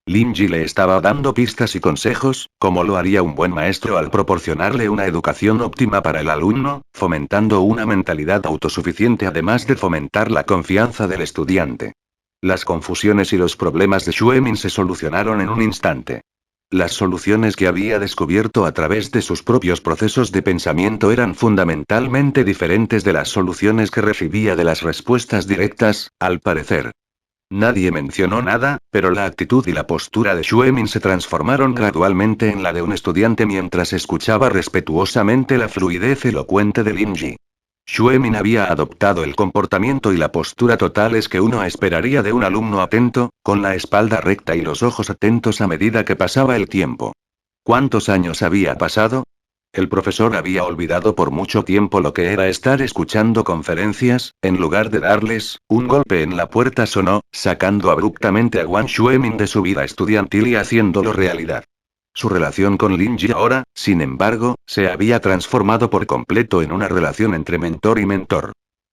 Lin Ji le estaba dando pistas y consejos, como lo haría un buen maestro al proporcionarle una educación óptima para el alumno, fomentando una mentalidad autosuficiente además de fomentar la confianza del estudiante. Las confusiones y los problemas de Xuemin se solucionaron en un instante. Las soluciones que había descubierto a través de sus propios procesos de pensamiento eran fundamentalmente diferentes de las soluciones que recibía de las respuestas directas, al parecer. Nadie mencionó nada, pero la actitud y la postura de Xuemin se transformaron gradualmente en la de un estudiante mientras escuchaba respetuosamente la fluidez elocuente de Lin Ji. Xuemin había adoptado el comportamiento y la postura totales que uno esperaría de un alumno atento, con la espalda recta y los ojos atentos a medida que pasaba el tiempo. ¿Cuántos años había pasado? El profesor había olvidado por mucho tiempo lo que era estar escuchando conferencias. En lugar de darles, un golpe en la puerta sonó, sacando abruptamente a Wang Xuemin de su vida estudiantil y haciéndolo realidad. Su relación con Lin Ji ahora, sin embargo, se había transformado por completo en una relación entre mentor y mentor.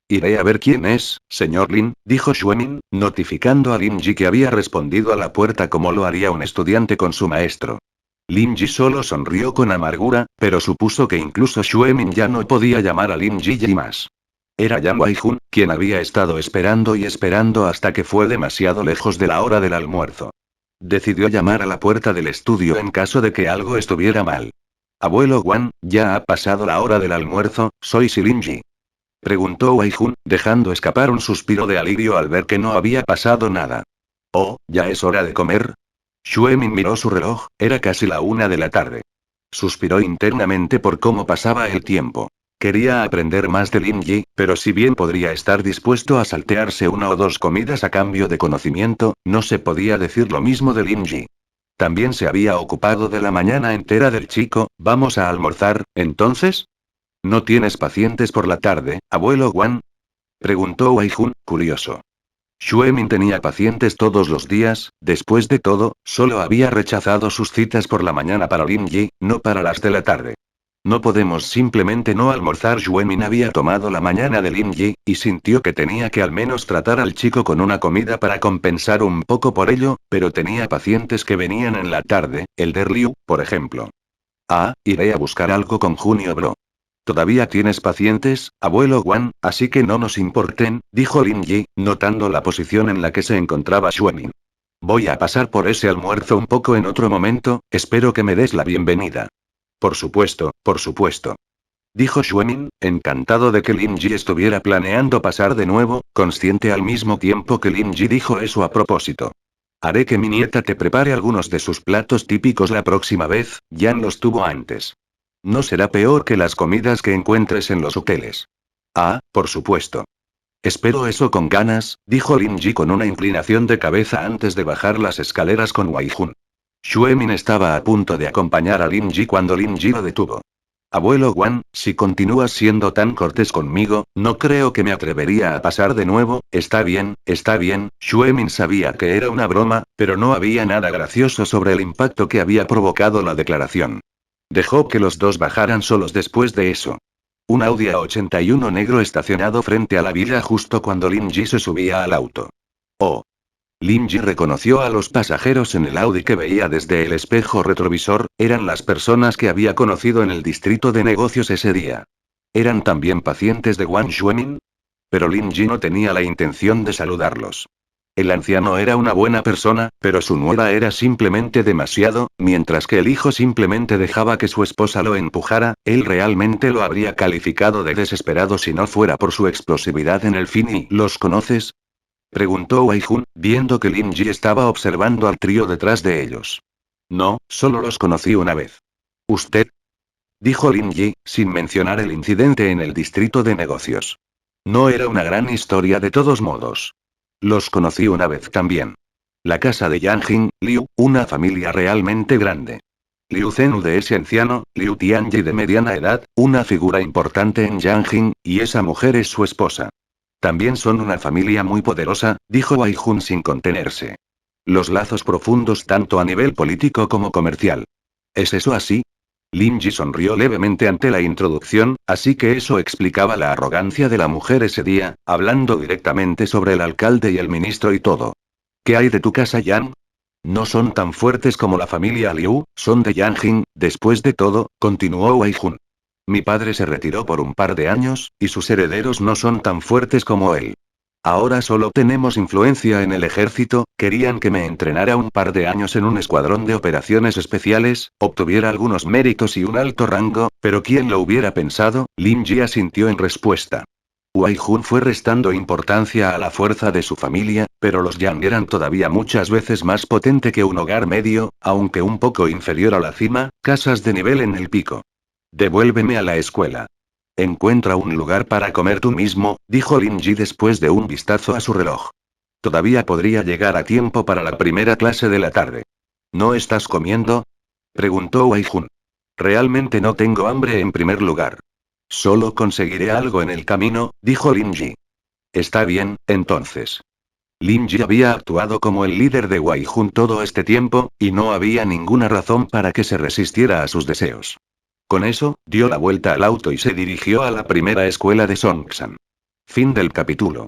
Iré a ver quién es, señor Lin, dijo Xuemin, notificando a Lin Ji que había respondido a la puerta como lo haría un estudiante con su maestro. Lin Ji solo sonrió con amargura, pero supuso que incluso Xuemin ya no podía llamar a Lin Ji más. Era Yang Wei-jun, quien había estado esperando y esperando hasta que fue demasiado lejos de la hora del almuerzo. Decidió llamar a la puerta del estudio en caso de que algo estuviera mal. Abuelo Guan, ya ha pasado la hora del almuerzo, soy Lin Ji. Preguntó Wei-jun, dejando escapar un suspiro de alivio al ver que no había pasado nada. Oh, ¿ya es hora de comer? Xuemin miró su reloj, era casi la 1 de la tarde. Suspiró internamente por cómo pasaba el tiempo. Quería aprender más de Lin Yi, pero si bien podría estar dispuesto a saltearse una o dos comidas a cambio de conocimiento, no se podía decir lo mismo de Lin Yi. También se había ocupado de la mañana entera del chico. ¿Vamos a almorzar, entonces? ¿No tienes pacientes por la tarde, abuelo Wan? Preguntó Wei Jun, curioso. Xuemin tenía pacientes todos los días. Después de todo, solo había rechazado sus citas por la mañana para Lin Yi, no para las de la tarde. No podemos simplemente no almorzar. Xuemin había tomado la mañana de Lin Yi, y sintió que tenía que al menos tratar al chico con una comida para compensar un poco por ello, pero tenía pacientes que venían en la tarde, el de Liu, por ejemplo. Ah, iré a buscar algo con Junio Bro. Todavía tienes pacientes, abuelo Wan, así que no nos importen, dijo Lin Yi, notando la posición en la que se encontraba Xuemin. Voy a pasar por ese almuerzo un poco en otro momento, espero que me des la bienvenida. Por supuesto. Dijo Xuemin, encantado de que Lin Yi estuviera planeando pasar de nuevo, consciente al mismo tiempo que Lin Yi dijo eso a propósito. Haré que mi nieta te prepare algunos de sus platos típicos la próxima vez. Yan los tuvo antes. No será peor que las comidas que encuentres en los hoteles. Ah, por supuesto. Espero eso con ganas, dijo Lin Yi con una inclinación de cabeza antes de bajar las escaleras con Wei Jun. Xuemin estaba a punto de acompañar a Lin Yi cuando Lin Yi lo detuvo. Abuelo Wan, si continúas siendo tan cortés conmigo, no creo que me atrevería a pasar de nuevo. Está bien, está bien. Xuemin sabía que era una broma, pero no había nada gracioso sobre el impacto que había provocado la declaración. Dejó que los dos bajaran solos después de eso. Un Audi A81 negro estacionado frente a la villa justo cuando Lin Yi se subía al auto. Oh. Lin Yi reconoció a los pasajeros en el Audi que veía desde el espejo retrovisor. Eran las personas que había conocido en el distrito de negocios ese día. ¿Eran también pacientes de Wang Xuemin? Pero Lin Yi no tenía la intención de saludarlos. El anciano era una buena persona, pero su nuera era simplemente demasiado. Mientras que el hijo simplemente dejaba que su esposa lo empujara, él realmente lo habría calificado de desesperado si no fuera por su explosividad en el fin. ¿Y los conoces? Preguntó Wei Jun, viendo que Lin Yi estaba observando al trío detrás de ellos. No, solo los conocí una vez. ¿Usted? Dijo Lin Yi, sin mencionar el incidente en el distrito de negocios. No era una gran historia de todos modos. Los conocí una vez también. La casa de Yanjing, Liu, una familia realmente grande. Liu Zenu de ese anciano, Liu Tianyi de mediana edad, una figura importante en Yanjing, y esa mujer es su esposa. También son una familia muy poderosa, dijo Wei Jun sin contenerse. Los lazos profundos tanto a nivel político como comercial. ¿Es eso así? Lin Yi sonrió levemente ante la introducción, así que eso explicaba la arrogancia de la mujer ese día, hablando directamente sobre el alcalde y el ministro y todo. ¿Qué hay de tu casa, Yan? No son tan fuertes como la familia Liu, son de Yanjing. Después de todo, continuó Wei Jun. Mi padre se retiró por un par de años, y sus herederos no son tan fuertes como él. Ahora solo tenemos influencia en el ejército. Querían que me entrenara un par de años en un escuadrón de operaciones especiales, obtuviera algunos méritos y un alto rango, pero ¿quién lo hubiera pensado? Lin Ji asintió en respuesta. Wei Jun fue restando importancia a la fuerza de su familia, pero los Yang eran todavía muchas veces más potente que un hogar medio, aunque un poco inferior a la cima, casas de nivel en el pico. Devuélveme a la escuela. Encuentra un lugar para comer tú mismo, dijo Lin Ji después de un vistazo a su reloj. Todavía podría llegar a tiempo para la primera clase de la tarde. ¿No estás comiendo? Preguntó Wei Jun. Realmente no tengo hambre en primer lugar. Solo conseguiré algo en el camino, dijo Lin Ji. Está bien, entonces. Lin Ji había actuado como el líder de Wei Jun todo este tiempo, y no había ninguna razón para que se resistiera a sus deseos. Con eso, dio la vuelta al auto y se dirigió a la primera escuela de Songsan. Fin del capítulo.